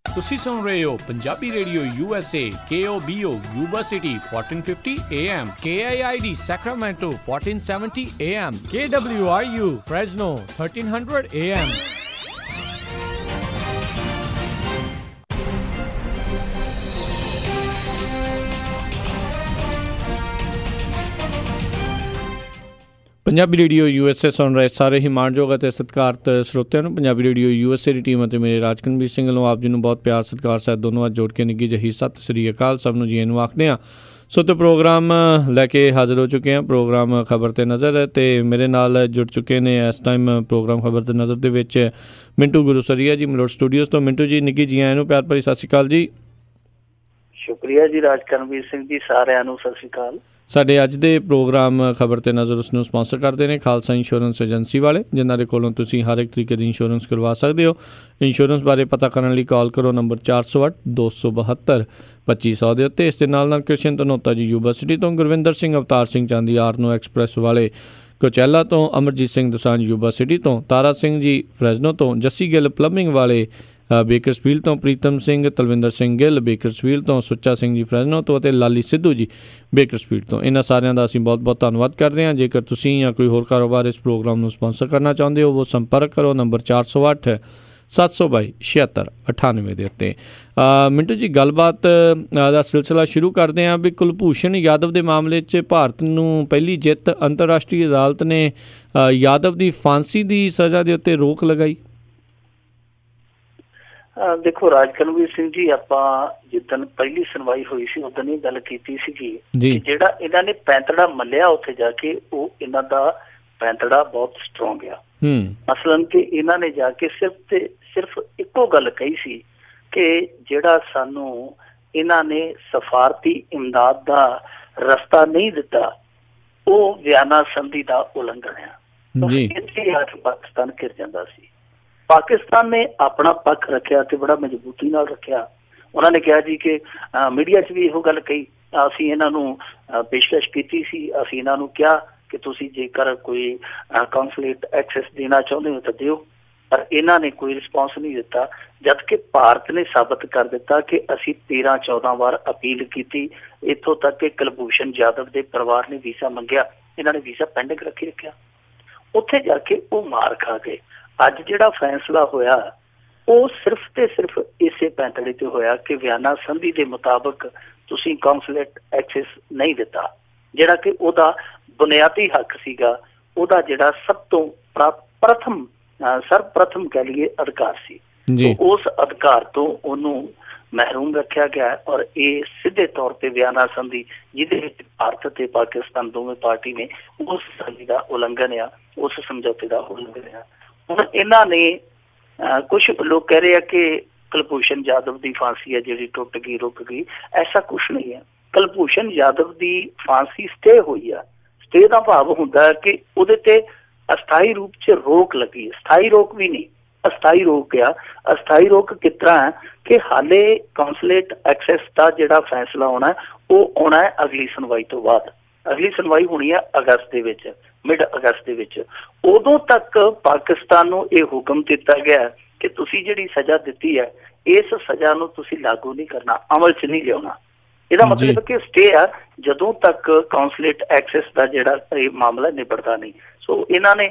ਤੁਸੀਂ ਸੁਣ ਰਹੇ ਹੋ Punjabi radio USA KOBO Yuba City 1450 AM KIID Sacramento 1470 AM KWRU Fresno 1300 AM Punjabi radio USA ਸੁਣ ਰਹੇ ਸਾਰੇ ਹੀ ਮਾਣਯੋਗ ਅਤੇ ਸਤਿਕਾਰਤ ਸਰੋਤਿਆਂ ਨੂੰ ਪੰਜਾਬੀ ਰੇਡੀਓ USA ਦੀ ਟੀਮ ਅਤੇ ਮੇਰੇ ਰਾਜਕਨਵੀਰ ਸਿੰਘ ਵੱਲੋਂ ਆਪ ਜੀ ਨੂੰ ਬਹੁਤ ਪਿਆਰ ਸਤਿਕਾਰ ਸਹਿਤ ਦੋਨੋਂ ਅੱਜ ਜੋੜ ਕੇ ਨਿੱਘੀ ਜਿਹੀ ਸਤਿ ਸ੍ਰੀ ਅਕਾਲ। ਸਭ ਨੂੰ ਜੀ ਨੂੰ ਆਖਦੇ ਹਾਂ। ਸੋ ਤੇ ਪ੍ਰੋਗਰਾਮ ਲੈ ਕੇ ਹਾਜ਼ਰ ਹੋ ਚੁੱਕੇ ਹਾਂ। ਪ੍ਰੋਗਰਾਮ ਖਬਰ 'ਤੇ ਨਜ਼ਰ ਅਤੇ ਮੇਰੇ ਨਾਲ ਜੁੜ ਚੁੱਕੇ ਨੇ ਇਸ ਟਾਈਮ ਪ੍ਰੋਗਰਾਮ ਖਬਰ 'ਤੇ ਨਜ਼ਰ ਦੇ ਵਿੱਚ ਮਿੰਟੂ ਗੁਰੂਸਰੀਆ ਜੀ ਮਲੋਟ ਸਟੂਡੀਓਜ਼ ਤੋਂ। ਮਿੰਟੂ ਜੀ ਨਿੱਘੀ ਜੀ ਆਇਆਂ ਨੂੰ ਪਿਆਰ ਭਰੀ ਸਤਿ ਸ਼੍ਰੀ ਅਕਾਲ ਜੀ। ਸ਼ੁਕਰੀਆ ਜੀ ਰਾਜਕਨਵੀਰ ਸਿੰਘ ਜੀ, ਸਾਰਿਆਂ ਨੂੰ ਸਤਿ ਸ਼੍ਰੀ ਅਕਾਲ। ਸਾਡੇ ਅੱਜ ਦੇ ਪ੍ਰੋਗਰਾਮ ਖਬਰ 'ਤੇ ਨਜ਼ਰ ਉਸ ਨੂੰ ਸਪਾਂਸਰ ਕਰਦੇ ਨੇ ਖਾਲਸਾ ਇੰਸ਼ੋਰੈਂਸ ਏਜੰਸੀ ਵਾਲੇ, ਜਿਨ੍ਹਾਂ ਦੇ ਕੋਲੋਂ ਤੁਸੀਂ ਹਰ ਇੱਕ ਤਰੀਕੇ ਦੀ ਇੰਸ਼ੋਰੈਂਸ ਕਰਵਾ ਸਕਦੇ ਹੋ। ਇੰਸ਼ੋਰੈਂਸ ਬਾਰੇ ਪਤਾ ਕਰਨ ਲਈ ਕਾਲ ਕਰੋ ਨੰਬਰ 408-272-2500 ਦੇ ਉੱਤੇ। ਇਸ ਦੇ ਨਾਲ ਕ੍ਰਿਸ਼ਨ ਧਨੋਤਾ ਜੀ ਯੂਬਾ ਸਿਟੀ ਤੋਂ, ਗੁਰਵਿੰਦਰ ਸਿੰਘ ਅਵਤਾਰ ਸਿੰਘ ਚਾਂਦੀ ਆਰਨੋ ਐਕਸਪ੍ਰੈਸ ਵਾਲੇ ਕੋਚੈਲਾ ਤੋਂ, ਅਮਰਜੀਤ ਸਿੰਘ ਦੋਸਾਂਝ ਯੂਬਾ ਸਿਟੀ ਤੋਂ, ਤਾਰਾ ਸਿੰਘ ਜੀ ਫਰੈਜ਼ਨੋ ਤੋਂ, ਜੱਸੀ ਗਿੱਲ ਪਲੰਬਿੰਗ ਵਾਲੇ ਬੇਕਰਸਫੀਲਡ ਤੋਂ, ਪ੍ਰੀਤਮ ਸਿੰਘ ਤਲਵਿੰਦਰ ਸਿੰਘ ਗਿੱਲ ਬੇਕਰਸਫੀਲਡ ਤੋਂ, ਸੁੱਚਾ ਸਿੰਘ ਜੀ ਫਰੈਜ਼ਨੋ ਤੋਂ ਅਤੇ ਲਾਲੀ ਸਿੱਧੂ ਜੀ ਬੇਕਰਸਫੀਲਡ ਤੋਂ। ਇਹਨਾਂ ਸਾਰਿਆਂ ਦਾ ਅਸੀਂ ਬਹੁਤ ਬਹੁਤ ਧੰਨਵਾਦ ਕਰਦੇ ਹਾਂ। ਜੇਕਰ ਤੁਸੀਂ ਜਾਂ ਕੋਈ ਹੋਰ ਕਾਰੋਬਾਰ ਇਸ ਪ੍ਰੋਗਰਾਮ ਨੂੰ ਸਪਾਂਸਰ ਕਰਨਾ ਚਾਹੁੰਦੇ ਹੋ, ਉਹ ਸੰਪਰਕ ਕਰੋ ਨੰਬਰ 408-722-7698 ਦੇ ਉੱਤੇ। ਮਿੰਟੂ ਜੀ, ਗੱਲਬਾਤ ਦਾ ਸਿਲਸਿਲਾ ਸ਼ੁਰੂ ਕਰਦੇ ਹਾਂ ਵੀ ਕੁਲਭੂਸ਼ਣ ਯਾਦਵ ਦੇ ਮਾਮਲੇ 'ਚ ਭਾਰਤ ਨੂੰ ਪਹਿਲੀ ਜਿੱਤ। ਅੰਤਰਰਾਸ਼ਟਰੀ ਅਦਾਲਤ ਨੇ ਯਾਦਵ ਦੀ ਫਾਂਸੀ ਦੀ ਸਜ਼ਾ ਦੇ ਉੱਤੇ ਰੋਕ ਲਗਾਈ। ਦੇਖੋ ਰਾਜਕਨਵੀਰ ਸਿੰਘ ਜੀ, ਆਪਾਂ ਜਿੱਦਣ ਪਹਿਲੀ ਸੁਣਵਾਈ ਹੋਈ ਸੀ ਉਦੋਂ ਇਹ ਗੱਲ ਕੀਤੀ ਸੀਗੀ ਕਿ ਜਿਹੜਾ ਇਹਨਾਂ ਨੇ ਪੈਂਤੜਾ ਮੱਲਿਆ ਉੱਥੇ ਜਾ ਕੇ, ਉਹ ਇਹਨਾਂ ਦਾ ਪੈਂਤੜਾ ਬਹੁਤ ਸਟਰੋਂਗ ਆ। ਮਸਲਨ ਕਿ ਇਹਨਾਂ ਨੇ ਜਾ ਕੇ ਸਿਰਫ ਇੱਕੋ ਗੱਲ ਕਹੀ ਸੀ ਕਿ ਜਿਹੜਾ ਸਾਨੂੰ ਇਹਨਾਂ ਨੇ ਸਫਾਰਤੀ ਇਮਦਾਦ ਦਾ ਰਸਤਾ ਨਹੀਂ ਦਿੱਤਾ, ਉਹ ਵਿਆਨਾ ਸੰਧੀ ਦਾ ਉਲੰਘਣ ਆ। ਇੱਥੇ ਆ ਕੇ ਪਾਕਿਸਤਾਨ ਘਿਰ ਜਾਂਦਾ ਸੀ। ਪਾਕਿਸਤਾਨ ਨੇ ਆਪਣਾ ਪੱਖ ਰੱਖਿਆ ਤੇ ਬੜਾ ਮਜ਼ਬੂਤੀ ਨਾਲ ਰੱਖਿਆ। ਉਹਨਾਂ ਨੇ ਕਿਹਾ ਜੀ ਕਿ ਮੀਡੀਆ 'ਚ ਵੀ ਇਹੋ ਗੱਲ ਕਹੀ, ਅਸੀਂ ਇਹਨਾਂ ਨੂੰ ਪੇਸ਼ਕਸ਼ ਕੀਤੀ ਸੀ, ਅਸੀਂ ਇਹਨਾਂ ਨੂੰ ਕਿਹਾ ਕਿ ਤੁਸੀਂ ਜੇਕਰ ਕੋਈ ਕੌਂਸੂਲੇਟ ਐਕਸੈਸ ਦੇਣਾ ਚਾਹੁੰਦੇ ਹੋ ਤਾਂ ਦਿਓ, ਪਰ ਇਹਨਾਂ ਨੇ ਕੋਈ ਰਿਸਪੌਂਸ ਨਹੀਂ ਦਿੱਤਾ। ਜਦ ਕਿ ਭਾਰਤ ਨੇ ਸਾਬਤ ਕਰ ਦਿੱਤਾ ਕਿ ਅਸੀਂ 13-14 ਵਾਰ ਅਪੀਲ ਕੀਤੀ, ਇੱਥੋਂ ਤੱਕ ਕਿ ਕੁਲਭੂਸ਼ਣ ਜਾਧਵ ਦੇ ਪਰਿਵਾਰ ਨੇ ਵੀਜ਼ਾ ਮੰਗਿਆ, ਇਹਨਾਂ ਨੇ ਵੀਜ਼ਾ ਪੈਂਡਿੰਗ ਰੱਖਿਆ। ਉੱਥੇ ਜਾ ਕੇ ਉਹ ਮਾਰ ਖਾ ਗਏ। ਅੱਜ ਜਿਹੜਾ ਫੈਸਲਾ ਹੋਇਆ ਉਹ ਸਿਰਫ ਤੇ ਸਿਰਫ ਇਸੇ ਪੈਂਤੜੇ ਤੇ ਹੋਇਆ ਕਿ ਵਿਆਨਾ ਸੰਧੀ ਦੇ ਮੁਤਾਬਕ ਤੁਸੀਂ ਕੌਂਸੂਲੇਟ ਐਕਸੈਸ ਨਹੀਂ ਦਿੱਤਾ, ਜਿਹੜਾ ਕਿ ਉਹਦਾ ਬੁਨਿਆਦੀ ਹੱਕ ਸੀਗਾ, ਉਹਦਾ ਜਿਹੜਾ ਸਭ ਤੋਂ ਸਰਵਪ੍ਰਥਮ ਕਹਿ ਲਈਏ ਅਧਿਕਾਰ ਸੀ। ਉਸ ਅਧਿਕਾਰ ਤੋਂ ਉਹਨੂੰ ਮਹਿਰੂਮ ਰੱਖਿਆ ਗਿਆ। ਔਰ ਇਹ ਸਿੱਧੇ ਤੌਰ ਤੇ ਵਿਆਨਾ ਸੰਧੀ, ਜਿਹਦੇ ਵਿੱਚ ਭਾਰਤ ਤੇ ਪਾਕਿਸਤਾਨ ਦੋਵੇਂ ਪਾਰਟੀ ਨੇ, ਉਸ ਸੰਧੀ ਦਾ ਉਲੰਘਣ ਆ, ਉਸ ਸਮਝੌਤੇ ਦਾ ਉਲੰਘਣ ਆ। ਹੁਣ ਇਹਨਾਂ ਨੇ ਕੁਛ ਲੋਕ ਕਹਿ ਰਹੇ ਆ ਕਿ ਕੁਲਭੂਸ਼ਣ ਜਾਧਵ ਦੀ ਫਾਂਸੀ ਹੈ ਜਿਹੜੀ ਟੁੱਟ ਗਈ, ਰੁਕ ਗਈ। ਐਸਾ ਕੁਛ ਨਹੀਂ ਹੈ। ਕੁਲਭੂਸ਼ਣ ਜਾਧਵ ਦੀ ਫਾਂਸੀ ਸਟੇ ਹੋਈ ਆ। ਸਟੇ ਦਾ ਭਾਵ ਹੁੰਦਾ ਕਿ ਉਹਦੇ ਤੇ ਅਸਥਾਈ ਰੂਪ 'ਚ ਰੋਕ ਲੱਗੀ। ਸਥਾਈ ਰੋਕ ਵੀ ਨਹੀਂ, ਅਸਥਾਈ ਰੋਕ ਆ। ਅਸਥਾਈ ਰੋਕ ਕਿਸ ਤਰ੍ਹਾਂ ਹੈ ਕਿ ਹਾਲੇ ਕੌਂਸੂਲੇਟ ਐਕਸੈਸ ਦਾ ਜਿਹੜਾ ਫੈਸਲਾ ਆਉਣਾ, ਉਹ ਆਉਣਾ ਹੈ ਅਗਲੀ ਸੁਣਵਾਈ ਤੋਂ ਬਾਅਦ। ਅਗਲੀ ਸੁਣਵਾਈ ਹੋਣੀ ਹੈ ਅਗਸਤ ਦੇ ਵਿੱਚ, ਮਿਡ ਅਗਸਤ ਦੇ ਵਿੱਚ। ਉਦੋਂ ਤੱਕ ਪਾਕਿਸਤਾਨ ਨੂੰ ਇਹ ਹੁਕਮ ਦਿੱਤਾ ਗਿਆ ਕਿ ਤੁਸੀਂ ਜਿਹੜੀ ਸਜ਼ਾ ਦਿੱਤੀ ਹੈ, ਇਸ ਸਜ਼ਾ ਨੂੰ ਤੁਸੀਂ ਲਾਗੂ ਨਹੀਂ ਕਰਨਾ, ਅਮਲ 'ਚ ਨਹੀਂ ਲਿਆਉਣਾ। ਇਹਦਾ ਮਤਲਬ ਕਿ ਸਟੇ ਆ ਜਦੋਂ ਤੱਕ ਕੌਂਸੂਲੇਟ ਐਕਸੈਸ ਦਾ ਜਿਹੜਾ ਇਹ ਮਾਮਲਾ ਨਿਬੜਦਾ ਨਹੀਂ। ਸੋ ਇਹਨਾਂ ਨੇ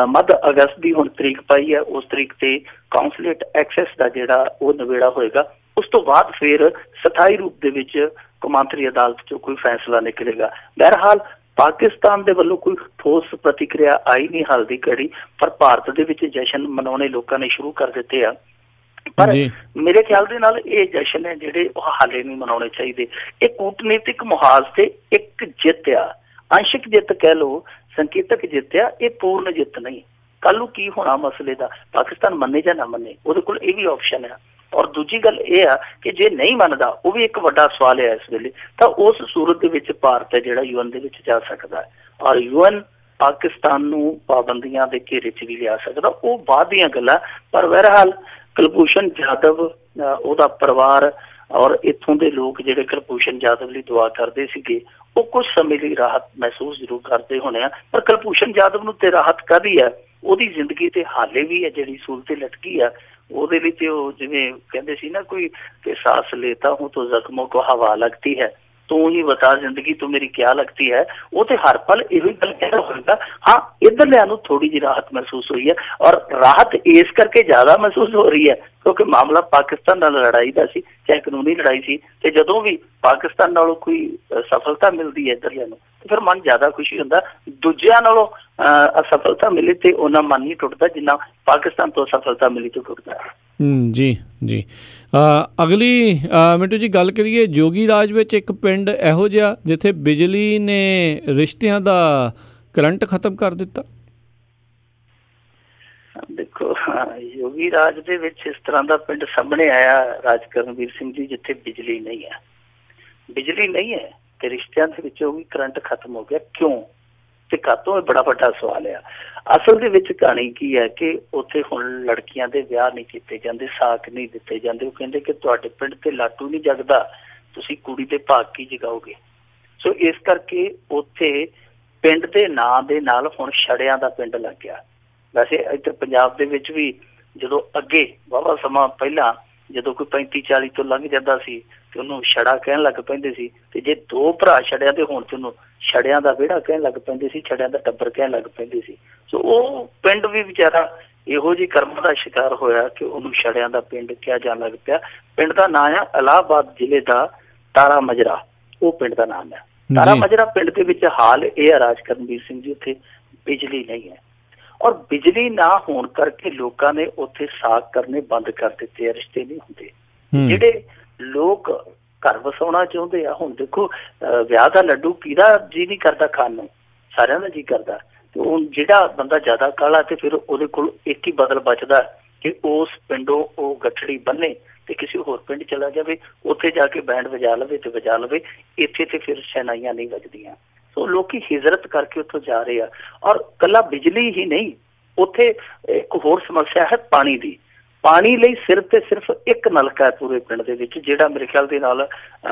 ਮੱਧ ਅਗਸਤ ਦੀ ਹੁਣ ਤਰੀਕ ਪਾਈ ਹੈ। ਉਸ ਤਰੀਕ ਤੇ ਕੌਂਸੂਲੇਟ ਐਕਸੈਸ ਦਾ ਜਿਹੜਾ ਉਹ ਨਿਬੇੜਾ ਹੋਏਗਾ। ਉਸ ਤੋਂ ਬਾਅਦ ਫਿਰ ਸਥਾਈ ਰੂਪ ਦੇ ਵਿੱਚ ਕੌਮਾਂਤਰੀ ਅਦਾਲਤ 'ਚੋਂ ਕੋਈ ਫੈਸਲਾ ਨਿਕਲੇਗਾ। ਬਹਰਹਾਲ ਪਾਕਿਸਤਾਨ ਦੇ ਵੱਲੋਂ ਕੋਈ ਠੋਸ ਪ੍ਰਤੀਕਿਰਿਆ ਆਈ ਨਹੀਂ ਹਾਲ ਦੀ ਘੜੀ, ਪਰ ਭਾਰਤ ਦੇ ਵਿੱਚ ਜਸ਼ਨ ਮਨਾਉਣੇ ਲੋਕਾਂ ਨੇ ਸ਼ੁਰੂ ਕਰ ਦਿੱਤੇ ਆ। ਪਰ ਮੇਰੇ ਖਿਆਲ ਦੇ ਨਾਲ ਇਹ ਜਸ਼ਨ ਹੈ ਜਿਹੜੇ ਉਹ ਹਾਲੇ ਨਹੀਂ ਮਨਾਉਣੇ ਚਾਹੀਦੇ। ਇਹ ਕੂਟਨੀਤਿਕ ਮੁਹਾਜ਼ ਤੇ ਇੱਕ ਜਿੱਤ ਆ, ਅੰਸ਼ਿਕ ਜਿੱਤ ਕਹਿ ਲਓ, ਸੰਕੇਤਕ ਜਿੱਤ ਆ, ਇਹ ਪੂਰਨ ਜਿੱਤ ਨਹੀਂ। ਕੱਲ ਨੂੰ ਕੀ ਹੋਣਾ ਮਸਲੇ ਦਾ, ਪਾਕਿਸਤਾਨ ਮੰਨੇ ਜਾਂ ਨਾ ਮੰਨੇ, ਉਹਦੇ ਕੋਲ ਇਹ ਵੀ ਆਪਸ਼ਨ ਆ। ਔਰ ਦੂਜੀ ਗੱਲ ਇਹ ਆ ਕਿ ਜੇ ਨਹੀਂ ਮੰਨਦਾ, ਉਹ ਵੀ ਇੱਕ ਵੱਡਾ ਸਵਾਲ ਹੈ ਇਸ ਵੇਲੇ, ਤਾਂ ਉਸ ਸੂਰਤ ਦੇ ਵਿੱਚ ਭਾਰਤ ਹੈ ਜਿਹੜਾ UN ਦੇ ਵਿੱਚ ਜਾ ਸਕਦਾ ਹੈ। ਔਰ UN ਪਾਕਿਸਤਾਨ ਨੂੰ ਪਾਬੰਦੀਆਂ ਦੇ ਘੇਰੇ 'ਚ ਵੀ ਲਿਆ ਸਕਦਾ, ਉਹ ਬਾਅਦ ਦੀਆਂ ਗੱਲਾਂ। ਪਰ ਬਹਰਹਾਲ ਕੁਲਭੂਸ਼ਣ ਜਾਧਵ, ਉਹਦਾ ਪਰਿਵਾਰ ਔਰ ਇੱਥੋਂ ਦੇ ਲੋਕ ਜਿਹੜੇ ਕੁਲਭੂਸ਼ਣ ਜਾਧਵ ਲਈ ਦੁਆ ਕਰਦੇ ਸੀਗੇ, ਉਹ ਕੁਝ ਸਮੇਂ ਲਈ ਰਾਹਤ ਮਹਿਸੂਸ ਜ਼ਰੂਰ ਕਰਦੇ ਹੋਣੇ ਆ। ਪਰ ਕੁਲਭੂਸ਼ਣ ਜਾਧਵ ਨੂੰ ਤੇ ਰਾਹਤ ਕਾਹਦੀ ਹੈ? ਉਹਦੀ ਜ਼ਿੰਦਗੀ ਤੇ ਹਾਲੇ ਵੀ ਹੈ ਜਿਹੜੀ ਸੂਲ ਤੇ ਲਟਕੀ ਆ, ਉਹਦੇ ਲਈ ਤੇ ਉਹ ਜਿਵੇਂ ਕਹਿੰਦੇ ਸੀ ਨਾ ਕੋਈ ਕਿ ਸਾਸ ਲੈਤਾ ਹੂੰ ਤਾਂ ਜ਼ਖਮੋਂ ਕੋ ਹਵਾ ਲੱਗਦੀ ਹੈ, ਤੂੰ ਹੀ ਬਤਾ ਜ਼ਿੰਦਗੀ ਤੂੰ ਮੇਰੀ ਕਿਆ ਲੱਗਦੀ ਹੈ। ਉਹ ਤੇ ਹਰ ਪਲ ਇਹੋ ਹੀ ਗੱਲ ਕਹਿੰਦਾ ਹੋਏਗਾ। ਹਾਂ, ਇੱਧਰਲਿਆਂ ਨੂੰ ਥੋੜੀ ਜਿਹੀ ਰਾਹਤ ਮਹਿਸੂਸ ਹੋਈ ਹੈ, ਔਰ ਰਾਹਤ ਇਸ ਕਰਕੇ ਜ਼ਿਆਦਾ ਮਹਿਸੂਸ ਹੋ ਰਹੀ ਹੈ ਕਿਉਂਕਿ ਮਾਮਲਾ ਪਾਕਿਸਤਾਨ ਨਾਲ ਲੜਾਈ ਦਾ ਸੀ, ਚਾਹੇ ਕਾਨੂੰਨੀ ਲੜਾਈ ਸੀ, ਤੇ ਜਦੋਂ ਵੀ ਪਾਕਿਸਤਾਨ ਨਾਲੋਂ ਕੋਈ ਸਫਲਤਾ ਮਿਲਦੀ ਹੈ ਇੱਧਰਲਿਆਂ ਨੂੰ ਤੇ ਫਿਰ ਮਨ ਜ਼ਿਆਦਾ ਖੁਸ਼ੀ ਹੁੰਦਾ। ਦੂਜਿਆਂ ਨਾਲੋਂ ਅਸਫਲਤਾ ਮਿਲੇ ਤੇ ਉਹਨਾਂ ਮਨ ਨਹੀਂ ਟੁੱਟਦਾ ਜਿੰਨਾ ਪਾਕਿਸਤਾਨ ਤੋਂ ਸਫਲਤਾ ਮਿਲੀ ਤੋਂ ਟੁੱਟਦਾ। ਜੀ ਜੀ। ਅਗਲੀ ਮਿੰਟੂ ਜੀ ਗੱਲ ਕਰੀਏ, ਜੋਗੀ ਰਾਜ ਵਿੱਚ ਇੱਕ ਪਿੰਡ ਇਹੋ ਜਿਹਾ ਜਿੱਥੇ ਬਿਜਲੀ ਨੇ ਰਿਸ਼ਤਿਆਂ ਦਾ ਕਰੰਟ ਖਤਮ ਕਰ ਦਿੱਤਾ। ਦੇਖੋ, ਜੋਗੀ ਰਾਜ ਦੇ ਵਿੱਚ ਇਸ ਤਰ੍ਹਾਂ ਦਾ ਪਿੰਡ ਸਾਹਮਣੇ ਆਇਆ ਰਾਜ ਕਰਨਵੀਰ ਸਿੰਘ ਜੀ, ਜਿੱਥੇ ਬਿਜਲੀ ਨਹੀਂ ਹੈ। ਬਿਜਲੀ ਨਹੀਂ ਹੈ ਤੇ ਰਿਸ਼ਤਿਆਂ ਦੇ ਵਿੱਚੋਂ ਵੀ ਕਰੰਟ ਖਤਮ ਹੋ ਗਿਆ। ਕਿਉਂ ਤੇ ਕਾਹਤੋਂ? ਇਹ ਬੜਾ ਵੱਡਾ ਸਵਾਲ ਆ। ਅਸਲ ਦੇ ਵਿੱਚ ਕਹਾਣੀ ਕੀ ਹੈ ਕਿ ਉੱਥੇ ਹੁਣ ਲੜਕੀਆਂ ਦੇ ਵਿਆਹ ਨਹੀਂ ਕੀਤੇ ਜਾਂਦੇ, ਸਾਕ ਨਹੀਂ ਦਿੱਤੇ ਜਾਂਦੇ। ਉਹ ਕਹਿੰਦੇ ਕਿ ਤੁਹਾਡੇ ਪਿੰਡ ਤੇ ਲਾਟੂ ਨਹੀਂ ਜਗਦਾ, ਤੁਸੀਂ ਕੁੜੀ ਦੇ ਭਾਗ ਕੀ ਜਗਾਓਗੇ। ਸੋ ਇਸ ਕਰਕੇ ਉੱਥੇ ਪਿੰਡ ਦੇ ਨਾਂ ਦੇ ਨਾਲ ਹੁਣ ਛੜਿਆਂ ਦਾ ਪਿੰਡ ਲੱਗ ਗਿਆ। ਵੈਸੇ ਇੱਧਰ ਪੰਜਾਬ ਦੇ ਵਿੱਚ ਵੀ ਜਦੋਂ ਅੱਗੇ ਵਾਹਵਾ ਸਮਾਂ ਪਹਿਲਾਂ ਜਦੋਂ ਕੋਈ 35-40 ਤੋਂ ਲੰਘ ਜਾਂਦਾ ਸੀ ਤੇ ਉਹਨੂੰ ਛੜਾ ਕਹਿਣ ਲੱਗ ਪੈਂਦੇ ਸੀ, ਤੇ ਜੇ ਦੋ ਭਰਾ ਛੜਿਆਂ ਦੇ ਹੋਣ ਤੇ ਉਹਨੂੰ ਛੜਿਆਂ ਦਾ ਵਿਹੜਾ ਕਹਿਣ ਲੱਗ ਪੈਂਦੇ ਸੀ, ਛੜਿਆਂ ਦਾ ਟੱਬਰ ਕਹਿਣ ਲੱਗ ਪੈਂਦੇ ਸੀ। ਸੋ ਉਹ ਪਿੰਡ ਵੀ ਵਿਚਾਰਾ ਇਹੋ ਜਿਹੀ ਕਰਮ ਦਾ ਸ਼ਿਕਾਰ ਹੋਇਆ ਕਿ ਉਹਨੂੰ ਛੜਿਆਂ ਦਾ ਪਿੰਡ ਕਿਹਾ ਜਾਣ ਲੱਗ ਪਿਆ। ਪਿੰਡ ਦਾ ਨਾਂ ਆ ਇਲਾਹਾਬਾਦ ਜ਼ਿਲ੍ਹੇ ਦਾ ਤਾਰਾ ਮਜਰਾ, ਉਹ ਪਿੰਡ ਦਾ ਨਾਮ ਹੈ ਤਾਰਾ ਮਜਰਾ। ਪਿੰਡ ਦੇ ਵਿੱਚ ਹਾਲ ਇਹ ਹੈ ਰਾਜ ਕਰਨਵੀਰ ਸਿੰਘ ਜੀ, ਉੱਥੇ ਬਿਜਲੀ ਨਹੀਂ ਹੈ, ਔਰ ਬਿਜਲੀ ਨਾ ਹੋਣ ਕਰਕੇ ਲੋਕਾਂ ਨੇ ਉੱਥੇ ਸਾਕ ਕਰਨੇ ਬੰਦ ਕਰ ਦਿੱਤੇ ਆ, ਰਿਸ਼ਤੇ ਨਹੀਂ ਹੁੰਦੇ। ਜਿਹੜੇ ਲੋਕ ਘਰ ਵਸਾਉਣਾ ਚਾਹੁੰਦੇ ਆ, ਹੁਣ ਦੇਖੋ ਵਿਆਹ ਦਾ ਲੱਡੂ ਕਿਹਦਾ ਜੀ ਨਹੀਂ ਕਰਦਾ ਖਾਣ ਨੂੰ, ਸਾਰਿਆਂ ਦਾ ਜੀ ਕਰਦਾ। ਤੇ ਹੁਣ ਜਿਹੜਾ ਬੰਦਾ ਜ਼ਿਆਦਾ ਕਾਹਲਾ ਤੇ ਫਿਰ ਉਹਦੇ ਕੋਲ ਇੱਕ ਹੀ ਬਦਲ ਬਚਦਾ ਕਿ ਉਸ ਪਿੰਡੋਂ ਉਹ ਗੱਠੜੀ ਬੰਨੇ ਤੇ ਕਿਸੇ ਹੋਰ ਪਿੰਡ ਚਲਾ ਜਾਵੇ, ਉੱਥੇ ਜਾ ਕੇ ਬੈਂਡ ਵਜਾ ਲਵੇ ਤੇ ਵਜਾ ਲਵੇ। ਇੱਥੇ ਤੇ ਫਿਰ ਸ਼ਹਿਨਾਈਆਂ ਨਹੀਂ ਵੱਜਦੀਆਂ। ਸੋ ਲੋਕੀ ਹਿਜਰਤ ਕਰਕੇ ਉੱਥੋਂ ਜਾ ਰਹੇ ਆ। ਔਰ ਕੱਲਾ ਬਿਜਲੀ ਹੀ ਨਹੀਂ, ਉੱਥੇ ਇੱਕ ਹੋਰ ਸਮੱਸਿਆ ਹੈ ਪਾਣੀ ਦੀ। ਪਾਣੀ ਲਈ ਸਿਰਫ ਤੇ ਸਿਰਫ ਇੱਕ ਨਲਕਾ ਹੈ ਪੂਰੇ ਪਿੰਡ ਦੇ ਵਿੱਚ, ਜਿਹੜਾ ਮੇਰੇ ਖਿਆਲ ਦੇ ਨਾਲ